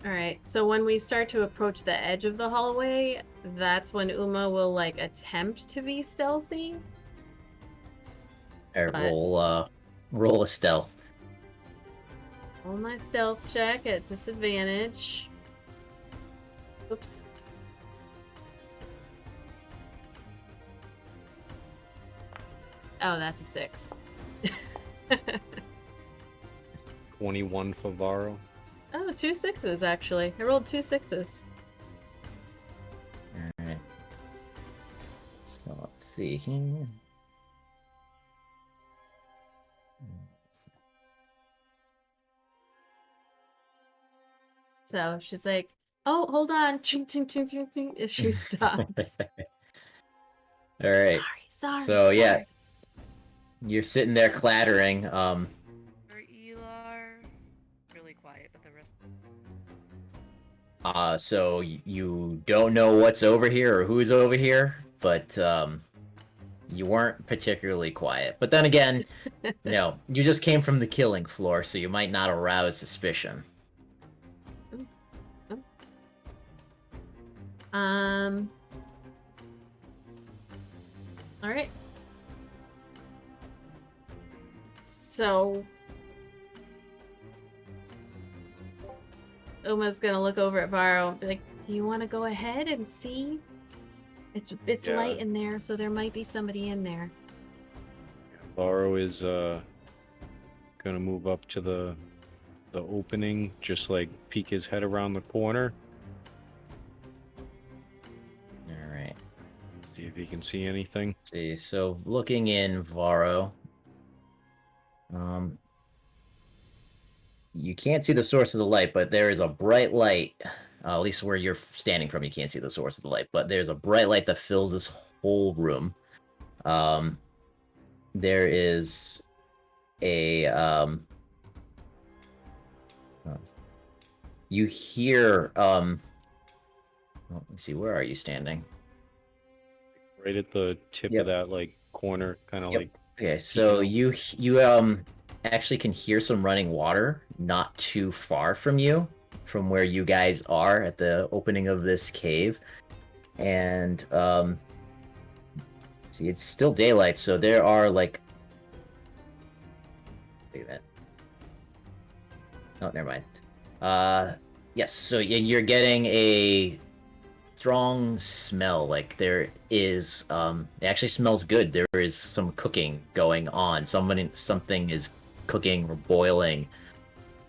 All right. So when we start to approach the edge of the hallway, that's when Uma will like attempt to be stealthy. All right, roll a stealth. Roll my stealth check at disadvantage. Oops. Oh, that's a 6. 21 for Varro. Oh, 2 6s actually. I rolled 2 6s. Alright. So let's see here. So she's like, "Oh, hold on!" Ching, ching, ching, ching, ching, as she stops. Alright. Sorry. So yeah, you're sitting there clattering. Or Elar. Really quiet with the rest. So you don't know what's over here or who's over here, but you weren't particularly quiet. But then again, you just came from the killing floor, so you might not arouse suspicion. All right. So Uma's gonna look over at Varro and be like, "Do you want to go ahead and see? It's Yeah. light in there, so there might be somebody in there." Varro is gonna move up to the opening, just like peek his head around the corner, All right. see if he can see anything. See, so looking in Varro, you can't see the source of the light, but there is a bright light. At least where you're standing from, you can't see the source of the light, but there's a bright light that fills this whole room. There is a you hear let me see, where are you standing? Right at the tip Yep. of that like corner, kind of Yep. like Okay, so you actually can hear some running water not too far from you, from where you guys are at the opening of this cave. And see, it's still daylight, so there are like, wait a minute. Oh, never mind. Yes. So you're getting a strong smell. Like there is. It actually smells good. There is some cooking going on. Something is cooking or boiling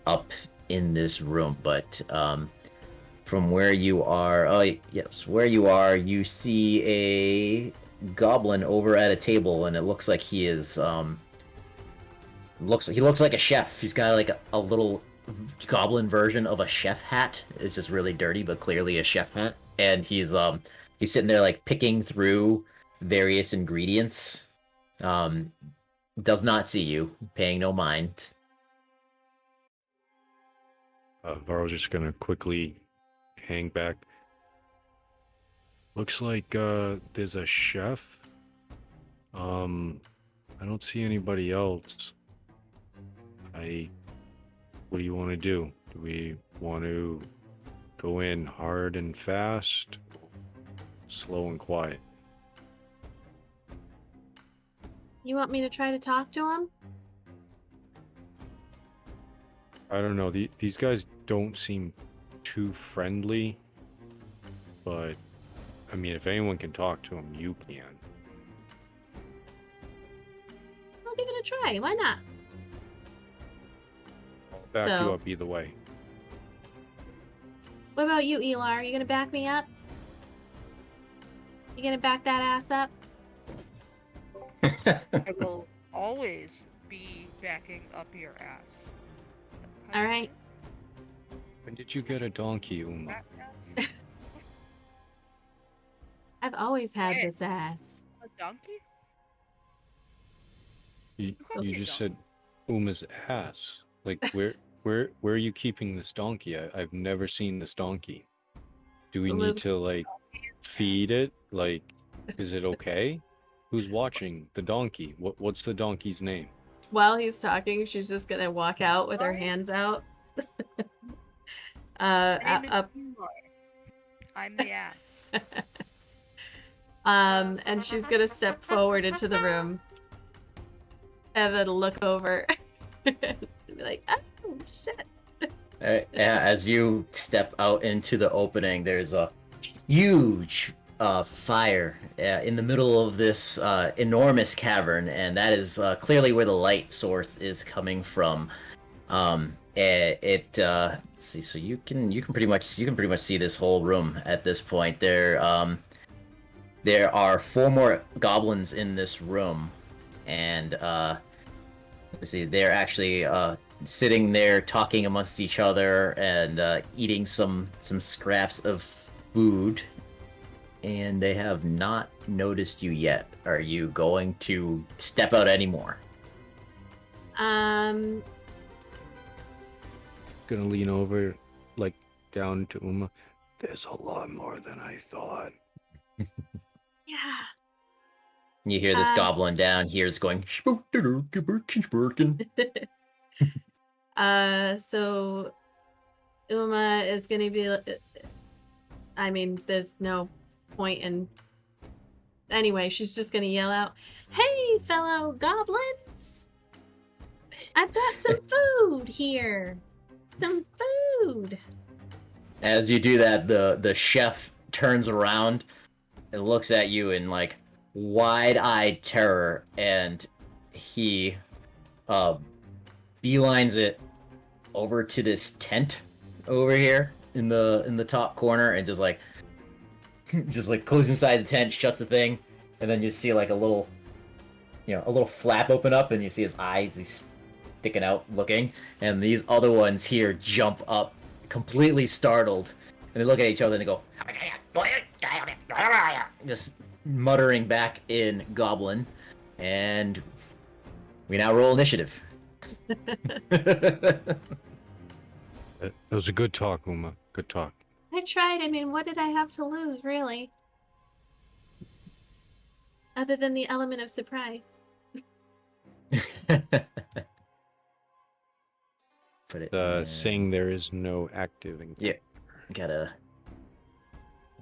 up in this room. But from where you are, oh yes, where you are, you see a goblin over at a table, and it looks like he is he looks like a chef. He's got like a little goblin version of a chef hat. It's just really dirty, but clearly a chef hat. And he's sitting there like picking through various ingredients. Um, does not see you, paying no mind. Varro's just gonna quickly hang back. Looks like there's a chef. I don't see anybody else. What do you want to do? Do we want to go in hard and fast, slow and quiet? You want me to try to talk to him? I don't know. These guys don't seem too friendly, but I mean, if anyone can talk to them, you can. I'll give it a try. Why not? I'll back So- you up either way. What about you, Elar? Are you gonna back me up? You gonna back that ass up? I will always be backing up your ass. All right. When did you get a donkey, Uma? I've always had Hey. this ass. A donkey? You Okay, just donkey. said Uma's ass. Like where are you keeping this donkey? I've never seen this donkey. Do we need Uma's- to like feed it? Like, is it okay? Who's watching the donkey? What's the donkey's name? While he's talking, she's just gonna walk out with her What? hands out. My name is Up. Elar. I'm the ass. And she's gonna step forward into the room, and then look over, and be like, "Oh shit!" Alright, yeah, as you step out into the opening, there's a huge fire in the middle of this enormous cavern, and that is clearly where the light source is coming from. Let's see, so you can pretty much see this whole room at this point. There are 4 more goblins in this room, and let's see, they're actually sitting there talking amongst each other and eating some scraps of food, and they have not noticed you yet. Are you going to step out anymore? Gonna lean over, like down to Uma. There's a lot more than I thought. Yeah. You hear this Uh, goblin down here is going. So Uma is gonna be. I mean, there's no point in. Anyway, she's just gonna yell out, "Hey, fellow goblins! I've got some food here. Some food." As you do that, the chef turns around and looks at you in like wide-eyed terror, and he beelines it over to this tent over here in the top corner, and just like goes inside the tent, shuts the thing, and then you see like a little flap open up, and you see his eyes, he's sticking out looking, and these other ones here jump up completely startled, and they look at each other and they go just muttering back in Goblin, and we now roll initiative. That was a good talk, Uma. Good talk. I tried. I mean, what did I have to lose, really? Other than the element of surprise. Put it. Saying there is no active Yeah. Gotta.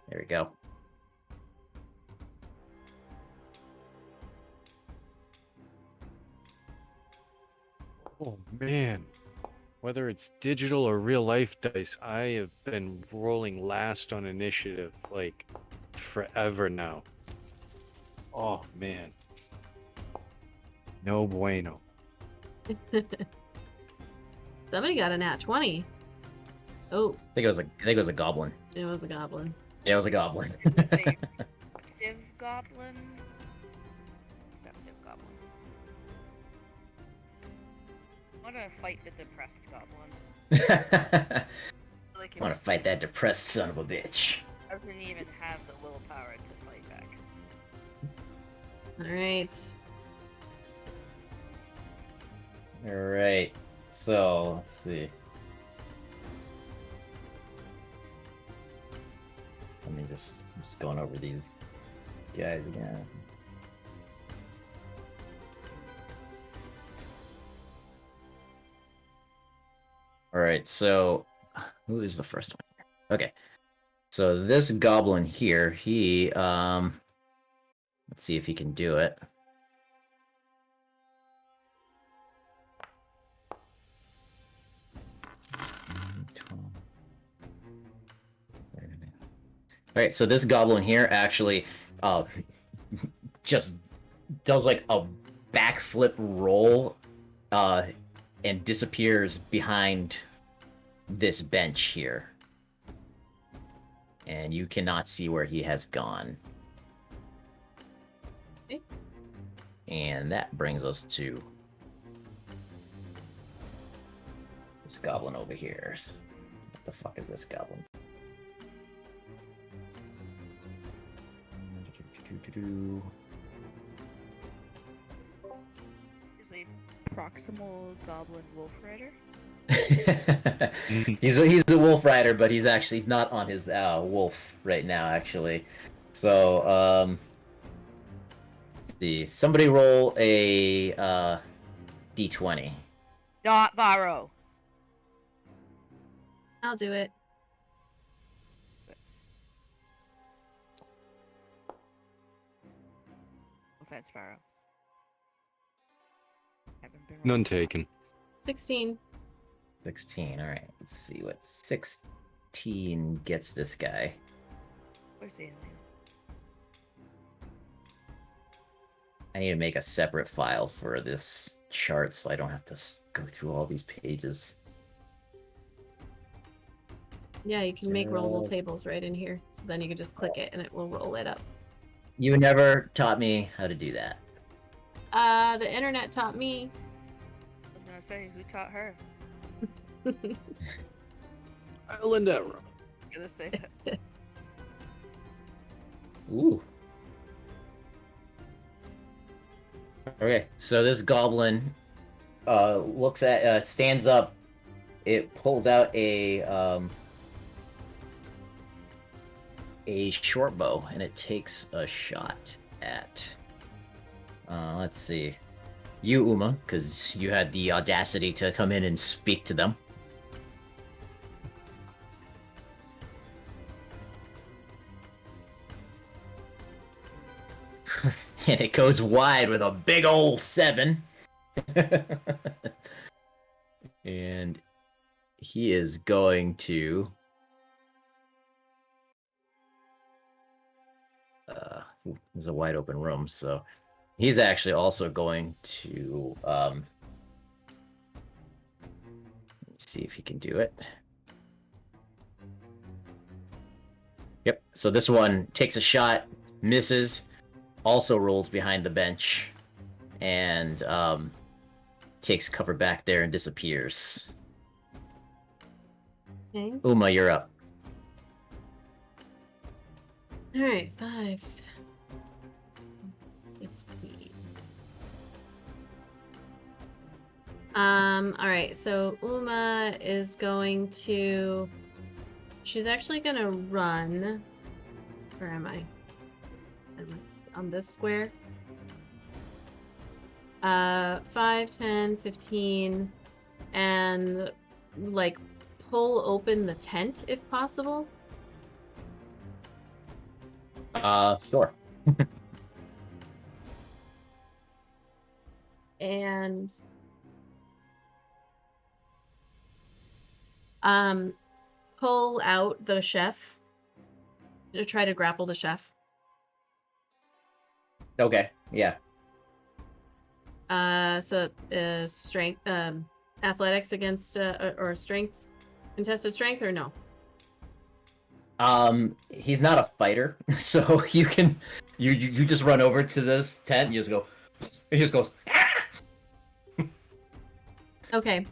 There we go. Oh man, whether it's digital or real life dice, I have been rolling last on initiative like forever now. Oh man. No bueno. Somebody got a nat 20. Oh, I think it was a goblin. it was a goblin. Yeah, it was a goblin. It's a deceptive goblin. Deceptive goblin. I want to fight the depressed goblin. Like Want to fight that depressed son of a bitch. doesn't even have the willpower to fight back. All right. All right. So let's see. I'm just going over these guys again. All right. So who is the first one? Okay. So this goblin here, he let's see if he can do it. All right, so this goblin here actually just does like a backflip roll and disappears behind this bench here. And you cannot see where he has gone. Okay. And that brings us to this goblin over here. What the fuck is this goblin? Is a proximal goblin wolf rider. he's a wolf rider, but he's not on his wolf right now actually. So let's see. Somebody roll a d20. Not Varro. I'll do it. Offense, Varro. Haven't been None rolling. taken. 16. 16. All right. Let's see what 16 gets this guy. Where's the alien? I need to make a separate file for this chart so I don't have to go through all these pages. Yeah, you can make rollable Just- tables right in here. So then you can just click it and it will roll it up. You never taught me how to do that. The internet taught me. I was gonna say, who taught her? I'll endeavor. I was gonna say that. Ooh. Okay, so this goblin looks at stands up. It pulls out a short bow and it takes a shot at let's see, you, Uma, because you had the audacity to come in and speak to them. And it goes wide with a big old 7. And he is going to there's a wide open room, so he's actually also going to let me see if he can do it. Yep, so this one takes a shot, misses, also rolls behind the bench, and takes cover back there and disappears. Okay. Uma, you're up. All right, 5. 15. All right, so Uma is going to. She's actually gonna run. Where am I? On this square. 5, 10, 15, and like pull open the tent if possible. Sure. And Pull out the chef to try to grapple the chef. Okay, yeah. Strength, athletics against or strength, contested strength or no? He's not a fighter, so you can you just run over to this tent. And you just go. He just goes. "Ah!" Okay.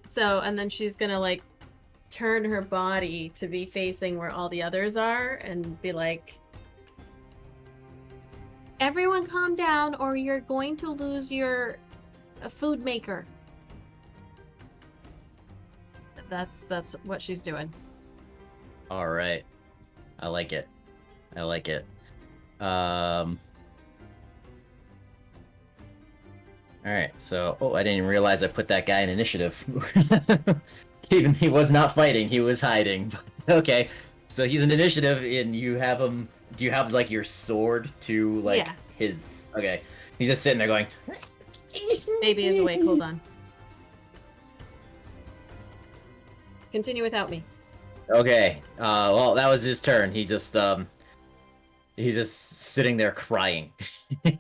So and then she's gonna like turn her body to be facing where all the others are and be like, everyone calm down or you're going to lose your food maker. That's what she's doing. All right, I like it. I like it. All right, so I didn't even realize I put that guy in initiative. Even he was not fighting, he was hiding. Okay, so he's in initiative, and you have him. Do you have like your sword to like Yeah. his? Okay, he's just sitting there going. Baby is awake. Hold on. Continue without me. Okay. Well, that was his turn. He's just sitting there crying. All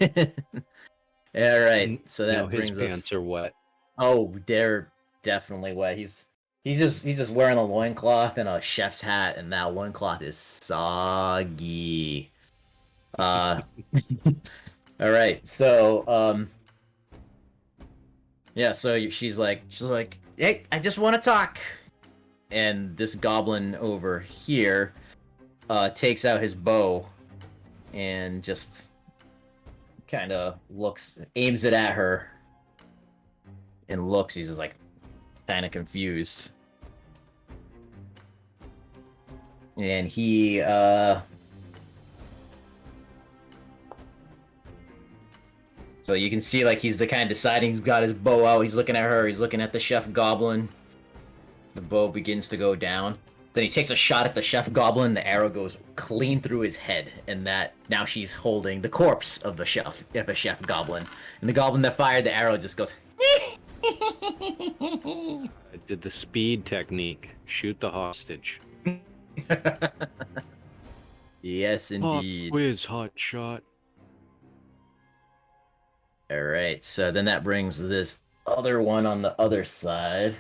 right. So that Now his brings us. pants are wet. Oh, they're definitely wet. He's just wearing a loincloth and a chef's hat, and that loincloth is soggy. All right. So yeah. So she's like, hey, I just want to talk. And this goblin over here takes out his bow and just kind of aims it at her, and looks. He's just like kind of confused, and he so you can see like he's the kind of deciding. He's got his bow out. He's looking at her. He's looking at the chef goblin. The bow begins to go down. Then he takes a shot at the chef goblin. The arrow goes clean through his head, and that now she's holding the corpse of the chef goblin. And the goblin that fired the arrow just goes. I did the speed technique. Shoot the hostage. Yes, indeed. Pop whiz, hot shot. All right, so then that brings this other one on the other side.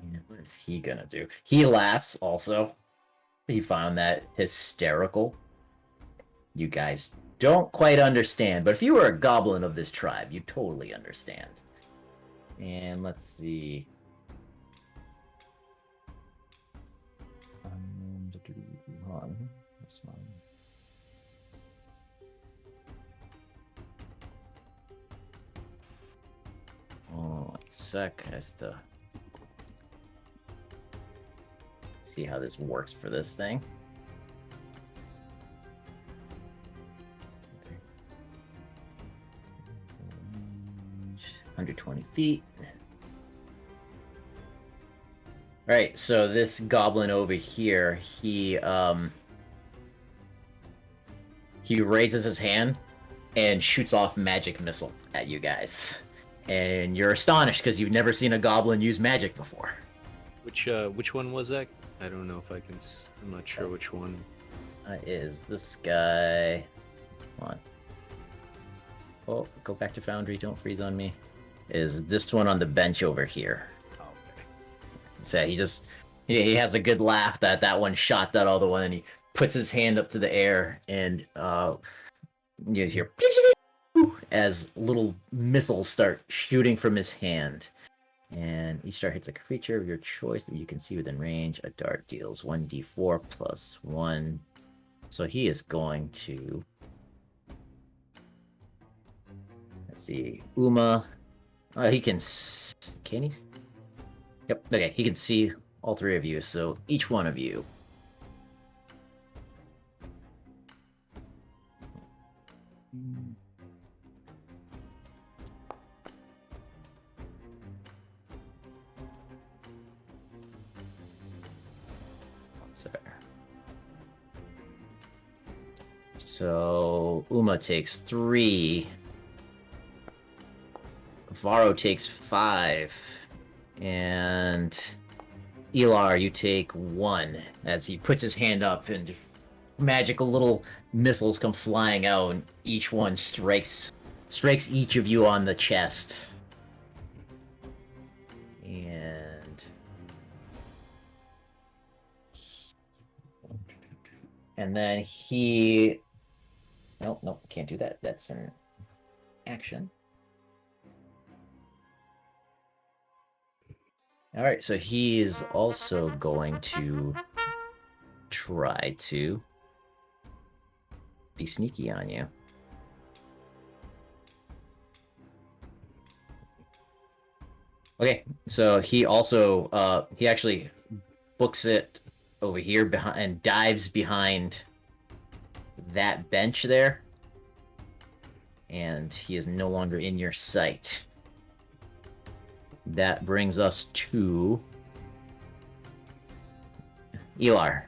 And what is he gonna do? He laughs also. He found that hysterical. You guys don't quite understand, but if you were a goblin of this tribe, you totally understand. And let's see. Hold on. This one. Oh, 1 sec. Has to see how this works for this thing. 120 feet. Alright, so this goblin over here, he raises his hand and shoots off magic missile at you guys. And you're astonished because you've never seen a goblin use magic before. Which one was that? I don't know if I can. I'm not sure which one. Is this guy? Come on. Oh, go back to Foundry. Don't freeze on me. Is this one on the bench over here? Okay. So he has a good laugh that one shot that other one, and he puts his hand up to the air, and you hear as little missiles start shooting from his hand. And each dart hits a creature of your choice that you can see within range. A dart deals 1d4 plus 1. So he is going to... Let's see. Uma. He can... Can he? Yep. Okay, he can see all three of you. So each one of you. So Uma takes 3. Varo takes 5. And Elar, you take 1 as he puts his hand up and magical little missiles come flying out, and each one strikes each of you on the chest. And then he... Nope, can't do that. That's an action. Alright, so he is also going to try to be sneaky on you. Okay, so he also he actually books it over here behind and dives behind that bench there, and he is no longer in your sight. That brings us to Elar.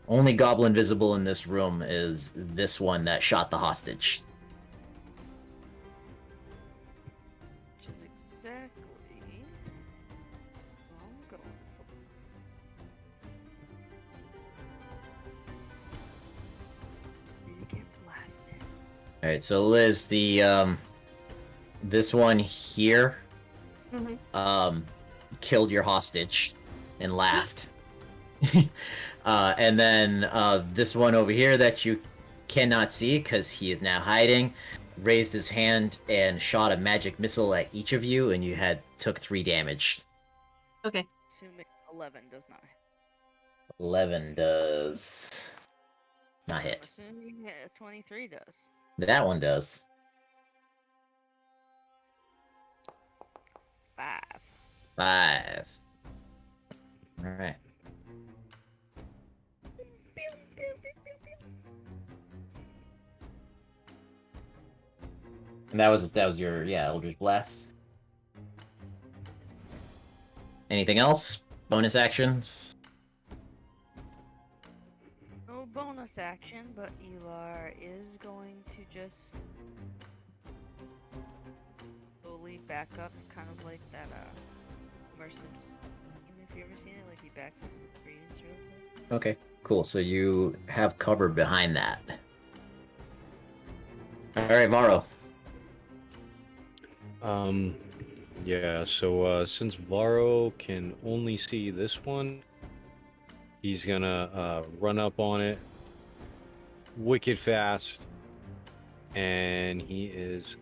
Only goblin visible in this room is this one that shot the hostage. Which is exactly what I'm going for. You get blasted. Alright, so Liz, the this one here killed your hostage and laughed. And then this one over here that you cannot see because he is now hiding, raised his hand and shot a magic missile at each of you, and you took 3 damage. Okay. Assuming 11 does not hit. 11 does not hit. Assuming 23 does. That one does. 5. 5. Alright. And that was your Eldritch Blast. Anything else? Bonus actions? No bonus action, but Elar is going to just slowly back up, kind of like that immersive scene, if you ever seen it, like he backs into the trees real quick. Okay, cool. So you have cover behind that. Alright, Varro. Yeah, so since Varro can only see this one, he's gonna run up on it wicked fast, and he is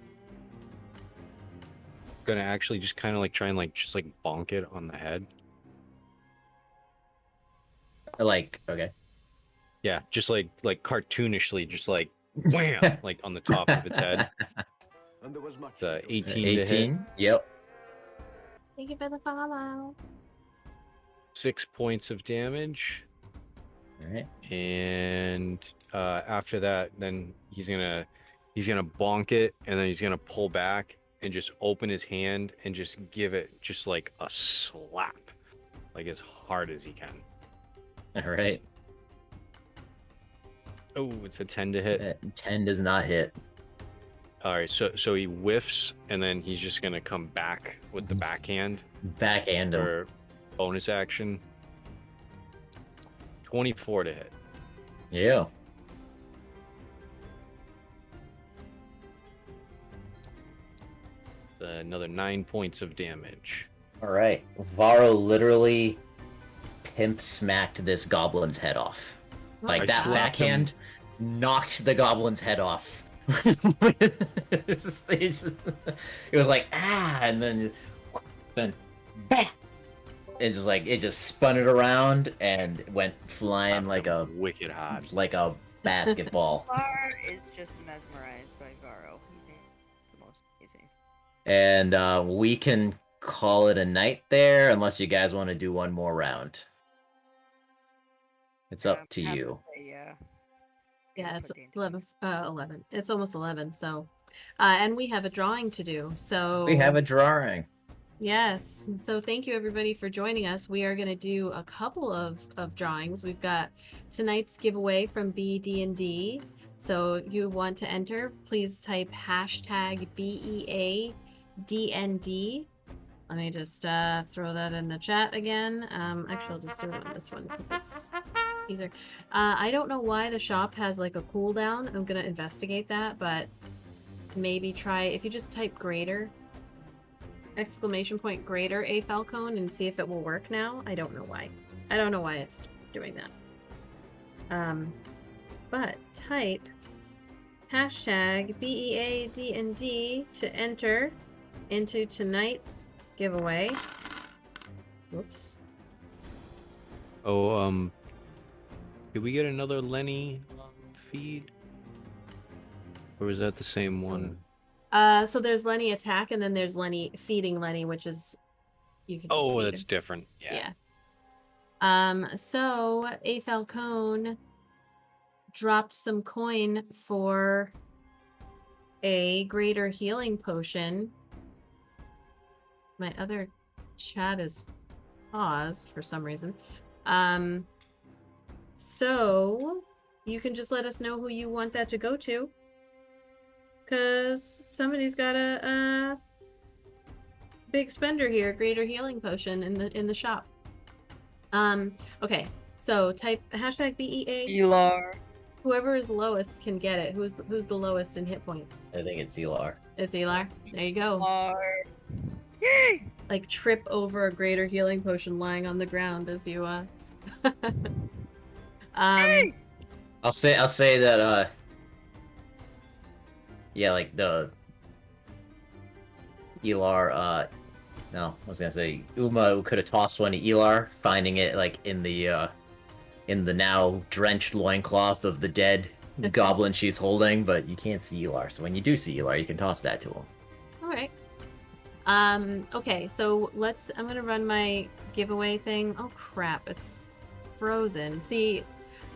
gonna actually just kind of like try and just bonk it on the head. Okay. Yeah, just like cartoonishly, just like wham, like on the top of its head. And there was much 18 to hit. Yep. Thank you for the follow. 6 points of damage. Alright. And after that, then he's gonna bonk it, and then he's gonna pull back and just open his hand and just give it just like a slap, like as hard as he can. Alright. Oh, it's a 10 to hit. 10 does not hit. All right, so he whiffs, and then he's just gonna come back with the backhand Backhand him. for bonus action. 24 to hit. Yeah. Another 9 points of damage. Alright. Varro literally pimp smacked this goblin's head off. Like I that slapped him. backhand knocked the goblin's head off. It was like and then bam! It just spun it around and went flying like a wicked hot. basketball. Elar is just mesmerized by Varro. He thinks it's the most amazing. And we can call it a night there, unless you guys want to do one more round. It's up to I have you. say, yeah. Yeah, it's Put the 11. It's almost 11. So, and we have a drawing to do. So We have a drawing. Yes. So thank you everybody for joining us. We are going to do a couple of drawings. We've got tonight's giveaway from BD&D. So if you want to enter, please type hashtag BEADND Let me just throw that in the chat again. Actually, I'll just do it on this one because it's easier. I don't know why the shop has like a cooldown. I'm gonna investigate that, but maybe try if you just type greater exclamation point greater a falcone and see if it will work now. I don't know why. I don't know why it's doing that. But type hashtag BEADND to enter into tonight's giveaway. Whoops. Oh, did we get another Lenny feed? Or was that the same one? So there's Lenny attack, and then there's Lenny feeding Lenny, which is you can just Oh, feed that's him. different. Yeah. So a falcone dropped some coin for a greater healing potion. My other chat is paused for some reason. So you can just let us know who you want that to go to. Cause somebody's got a big spender here, greater healing potion in the shop. Okay. So type hashtag BEA. Elar. Whoever is lowest can get it. Who's the lowest in hit points? I think it's Elar. It's Elar. There you go. Elar. Yay! Like trip over a greater healing potion lying on the ground as you Yay! I'll say that yeah, like the Elar no, I was gonna say Uma could have tossed one to Elar, finding it like in the now drenched loincloth of the dead goblin she's holding, but you can't see Elar, so when you do see Elar, you can toss that to him. Alright. Okay, so I'm gonna run my giveaway thing. Oh crap, it's frozen. See,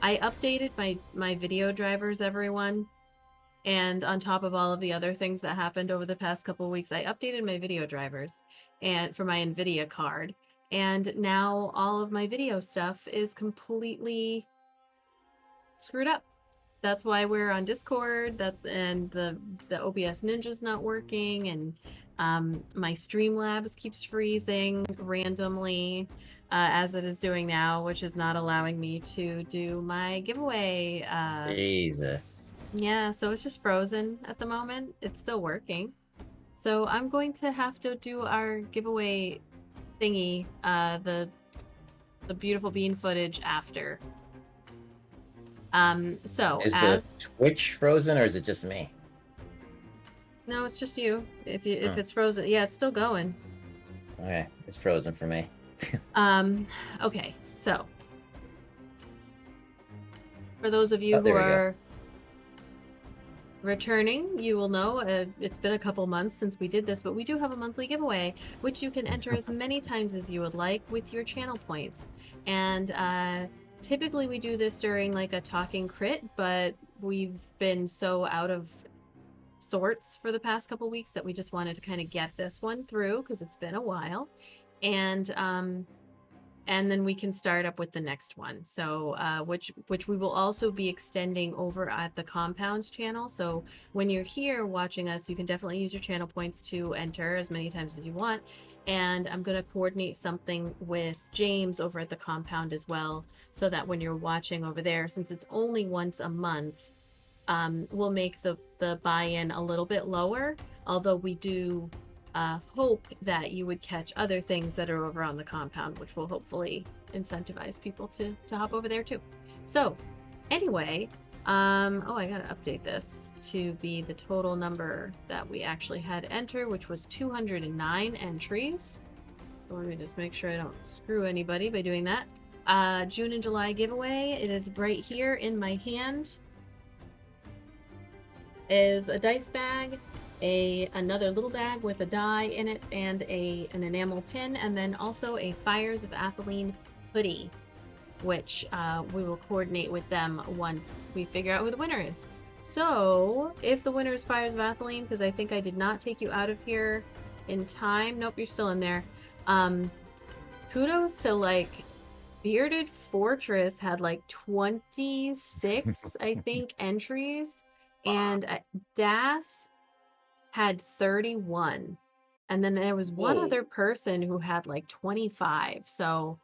I updated my video drivers, everyone. And on top of all of the other things that happened over the past couple of weeks, I updated my video drivers and for my NVIDIA card. And now all of my video stuff is completely screwed up. That's why we're on Discord, and the OBS Ninja's not working, and my Streamlabs keeps freezing randomly, as it is doing now, which is not allowing me to do my giveaway. Jesus. Yeah, so it's just frozen at the moment. It's still working. So I'm going to have to do our giveaway thingy, the beautiful bean footage after. So Is as the Twitch frozen or is it just me? no, it's just you. If it's frozen, yeah, it's still going. Okay, it's frozen for me. Okay, so for those of you Oh, who there we go. are returning, you will know it's been a couple months since we did this, but we do have a monthly giveaway, which you can enter as many times as you would like with your channel points. And typically we do this during like a talking crit, but we've been so out of sorts for the past couple weeks that we just wanted to kind of get this one through because it's been a while. And then we can start up with the next one. So, which we will also be extending over at the Compounds channel. So when you're here watching us, you can definitely use your channel points to enter as many times as you want. And I'm going to coordinate something with James over at the Compound as well, so that when you're watching over there, since it's only once a month, we'll make the buy-in a little bit lower, although we do hope that you would catch other things that are over on the Compound, which will hopefully incentivize people to hop over there too. So anyway, oh, I gotta update this to be the total number that we actually had enter, which was 209 entries. So let me just make sure I don't screw anybody by doing that. June and July giveaway, it is right here in my hand. Is a dice bag, another little bag with a die in it, and an enamel pin, and then also a Fires of Atheline hoodie, which we will coordinate with them once we figure out who the winner is. So if the winner is Fires of Atheline, because I think I did not take you out of here in time. Nope, you're still in there. Kudos to like Bearded Fortress had like 26 I think entries, and Das had 31. And then there was one Whoa. other person who had like 25. So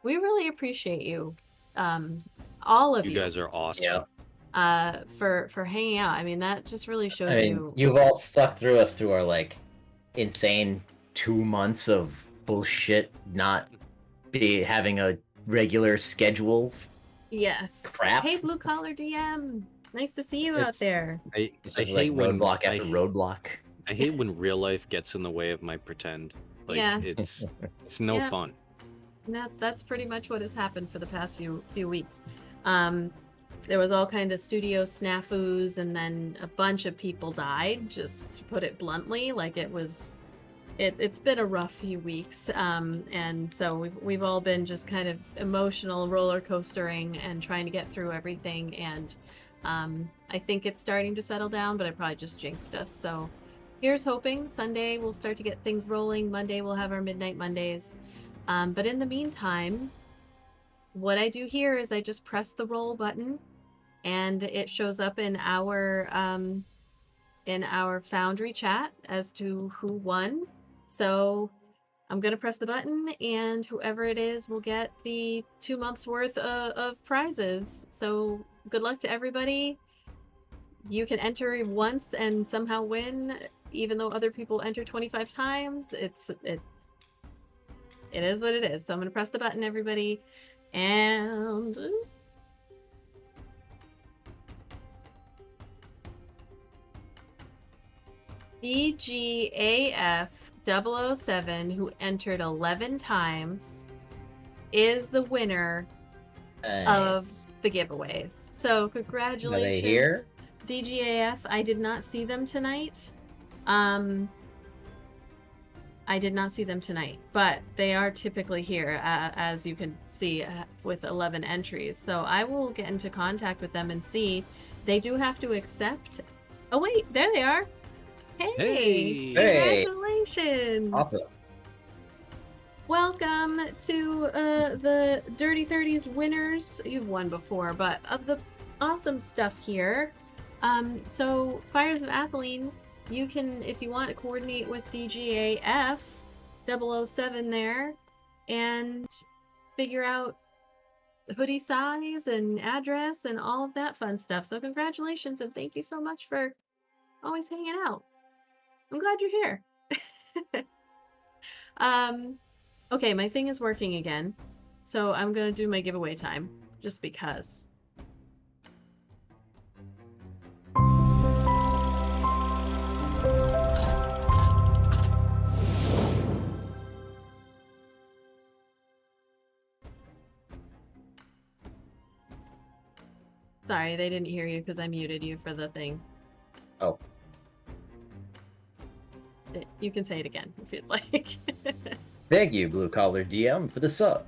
we really appreciate you, all of You you, guys are awesome. Yeah. for hanging out. I mean, that just really shows I mean, you. you've all stuck through us through our like insane 2 months of bullshit, not be having a regular schedule. Yes. Crap. Hey, blue collar DM. Nice to see you out It's- there. This I is like hate when roadblock after roadblock. I hate when real life gets in the way of my pretend. Like Yeah. it's no Yeah. fun. That's pretty much what has happened for the past few weeks. There was all kind of studio snafus, and then a bunch of people died. Just to put it bluntly, like it's been a rough few weeks, and so we've all been just kind of emotional roller coastering and trying to get through everything. And I think it's starting to settle down, but I probably just jinxed us. So here's hoping Sunday we'll start to get things rolling. Monday we'll have our Midnight Mondays. But in the meantime, what I do here is I just press the roll button, and it shows up in our Foundry chat as to who won. So I'm gonna press the button, and whoever it is will get the 2 months worth of prizes. So good luck to everybody. You can enter once and somehow win, even though other people enter 25 times. It is what it is. So I'm gonna press the button, everybody, and EGAF 007, who entered 11 times, is the winner of Nice. the giveaways. So congratulations, here? DGAF. I did not see them tonight. I did not see them tonight, but they are typically here, as you can see, with 11 entries. So I will get into contact with them and see. They do have to accept. Oh wait, there they are. Hey, Hey. congratulations! Awesome. Welcome to the Dirty 30s winners. You've won before, but of the awesome stuff here. So Fires of Atheline, you can, if you want, to coordinate with DGAF 007 there and figure out hoodie size and address and all of that fun stuff. So congratulations, and thank you so much for always hanging out. I'm glad you're here. Okay, my thing is working again. So I'm gonna do my giveaway time, just because. Sorry, they didn't hear you because I muted you for the thing. Oh. You can say it again if you'd like. Thank you, Blue Collar DM, for the sub.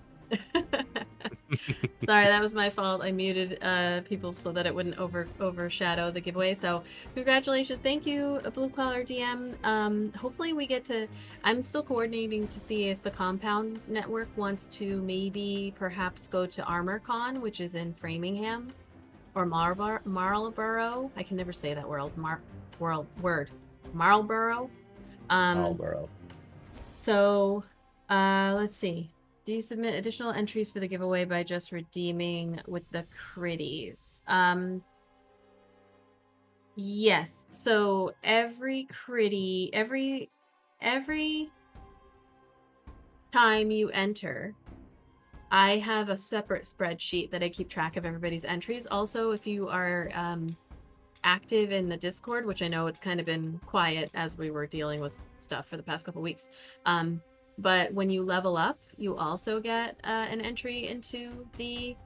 Sorry, that was my fault. I muted people so that it wouldn't overshadow the giveaway. So congratulations. Thank you, Blue Collar DM. Hopefully we get to... I'm still coordinating to see if the Compound Network wants to maybe perhaps go to ArmorCon, which is in Framingham. Or Marlborough. I can never say that word. Marlborough. Marlboro. So, let's see. Do you submit additional entries for the giveaway by just redeeming with the critties? Yes. So every critty, every time you enter, I have a separate spreadsheet that I keep track of everybody's entries. Also, if you are active in the Discord, which I know it's kind of been quiet as we were dealing with stuff for the past couple weeks, but when you level up, you also get an entry into the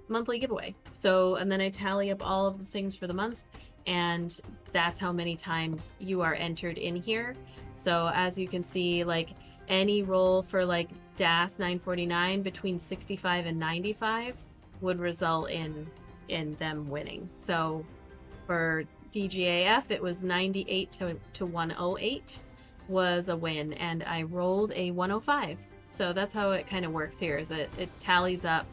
monthly giveaway. So, and then I tally up all of the things for the month, and that's how many times you are entered in here. So as you can see, like any roll for like DAS 949 between 65 and 95 would result in them winning. So for DGAF, it was 98 to 108 was a win, and I rolled a 105. So that's how it kind of works here, is it tallies up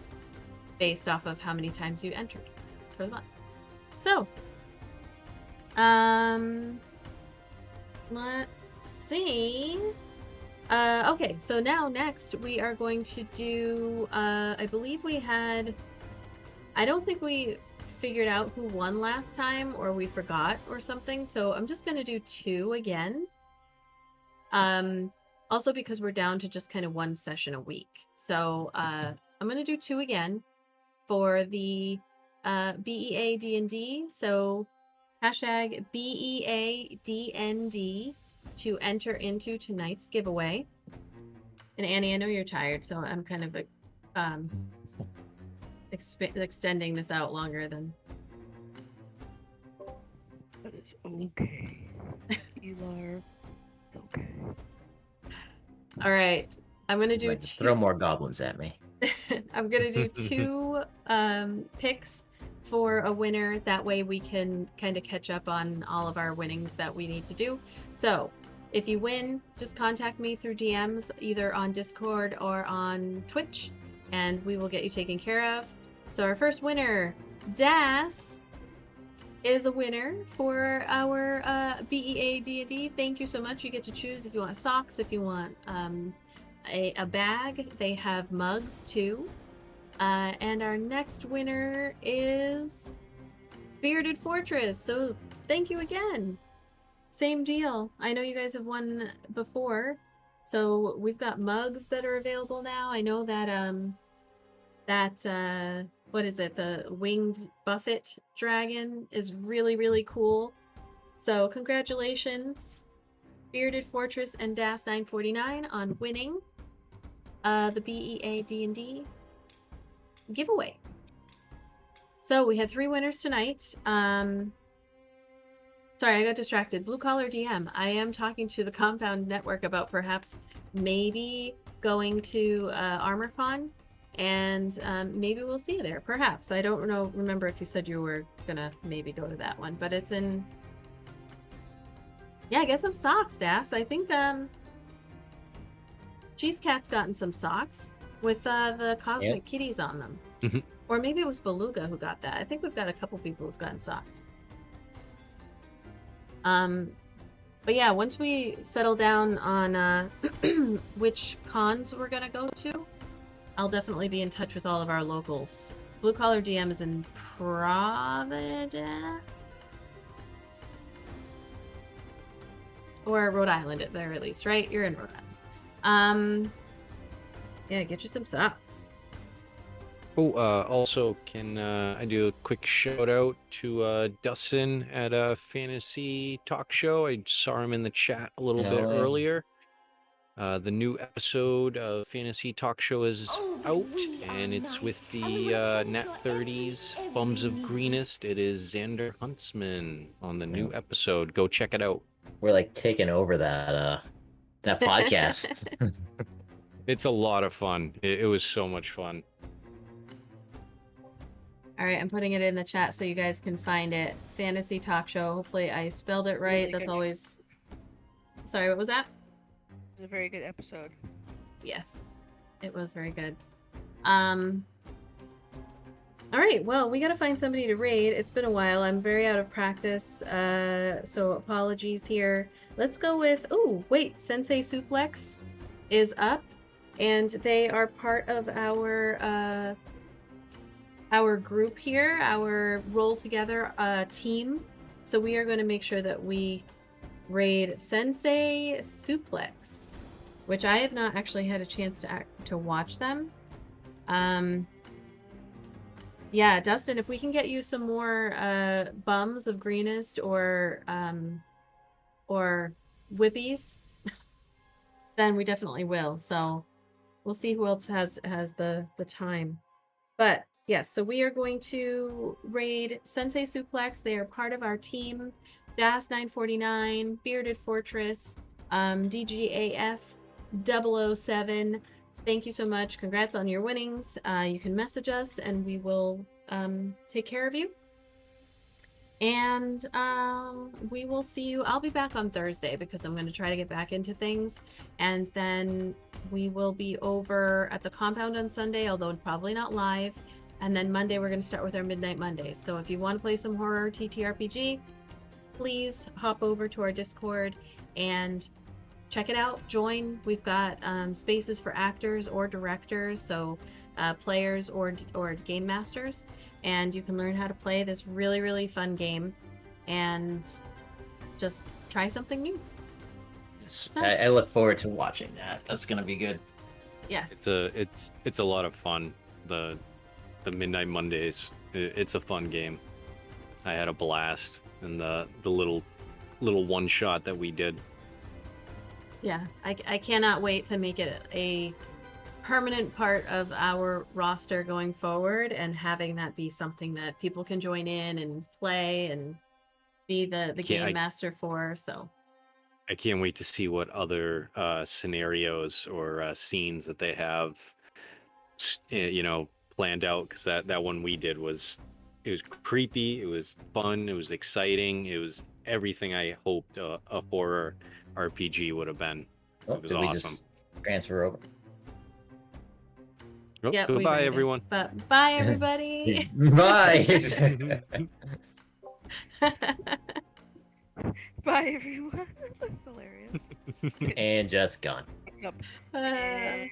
based off of how many times you entered for the month. So Let's see. Okay, so now next we are going to do, I believe we had, I don't think we figured out who won last time or we forgot or something, so I'm just going to do 2 again. Also because we're down to just kind of 1 session a week. So, I'm going to do 2 again for the BEA D&D. So, hashtag BEADND to enter into tonight's giveaway. And Annie, I know you're tired, so I'm kind of extending this out longer than. That is okay. Elar, it's okay. All right, I'm gonna do Just 2. throw more goblins at me. I'm gonna do 2 picks for a winner. That way we can kind of catch up on all of our winnings that we need to do. So if you win, just contact me through DMs, either on Discord or on Twitch, and we will get you taken care of. So our first winner, Das, is a winner for our BEA D&D. Thank you so much. You get to choose if you want socks, if you want a bag. They have mugs too. And our next winner is Bearded Fortress. So thank you again. Same deal. I know you guys have won before. So we've got mugs that are available now. I know that what is it? The winged Buffet dragon is really, really cool. So congratulations, Bearded Fortress and Das 949 on winning the BEA D&D giveaway. So we had 3 winners tonight. Sorry, I got distracted. Blue Collar DM. I am talking to the Compound Network about perhaps maybe going to ArmorCon, and maybe we'll see you there. Perhaps. I don't know. Remember if you said you were gonna maybe go to that one, but it's in. Yeah, get some socks, Das. I think Cheese Cat's gotten some socks with the cosmic kitties on them. Mhm. Or maybe it was Beluga who got that. I think we've got a couple people who've gotten socks. But yeah, once we settle down on which cons we're gonna go to, I'll definitely be in touch with all of our locals. Blue Collar DM is in Providence? Or Rhode Island at the very least, right? You're in Rhode Island. Yeah, get you some socks. Oh, also, can I do a quick shout out to Dustin at a fantasy talk show? I saw him in the chat a little bit Oh, yeah. earlier. The new episode of Fantasy Talk Show is out, and it's with the Nat 30s Bums of Greenest. It is Xander Huntsman on the new episode. Go check it out. We're like taking over that podcast. It's a lot of fun. It was so much fun. All right, I'm putting it in the chat so you guys can find it. Fantasy Talk Show. Hopefully I spelled it right. Really That's good. always... Sorry, what was that? It was a very good episode. Yes, it was very good. All right, well, we gotta find somebody to raid. It's been a while. I'm very out of practice, so apologies here. Let's go with... Oh, wait, Sensei Suplex is up, and they are part of our group here, our roll together team. So we are going to make sure that we raid Sensei Suplex, which I have not actually had a chance to watch them. Yeah, Dustin, if we can get you some more bums of greenest or whippies, then we definitely will. So we'll see who else has the time. But yes, so we are going to raid Sensei Suplex. They are part of our team. Das 949, Bearded Fortress, DGAF 007. Thank you so much. Congrats on your winnings. You can message us and we will take care of you. And we will see you. I'll be back on Thursday because I'm going to try to get back into things. And then we will be over at the compound on Sunday, although probably not live. And then Monday, we're going to start with our Midnight Mondays. So if you want to play some horror TTRPG, please hop over to our Discord and check it out. Join. We've got spaces for actors or directors, so players or game masters, and you can learn how to play this really, really fun game and just try something new. So- I look forward to watching that. That's gonna be good. Yes. It's a lot of fun. The Midnight Mondays. It's a fun game. I had a blast in the little one shot that we did. Yeah, I cannot wait to make it a permanent part of our roster going forward and having that be something that people can join in and play and be the game master for. So I can't wait to see what other scenarios or scenes that they have, planned out. Because that one we did was creepy, it was fun, it was exciting, it was everything I hoped a horror RPG would have been. Oh, It was did we awesome. just transfer over? Oh, yeah, we goodbye, ran it. everyone. But bye, everybody. Bye. Bye, everyone. That's hilarious. And just gone. What's up? Uh,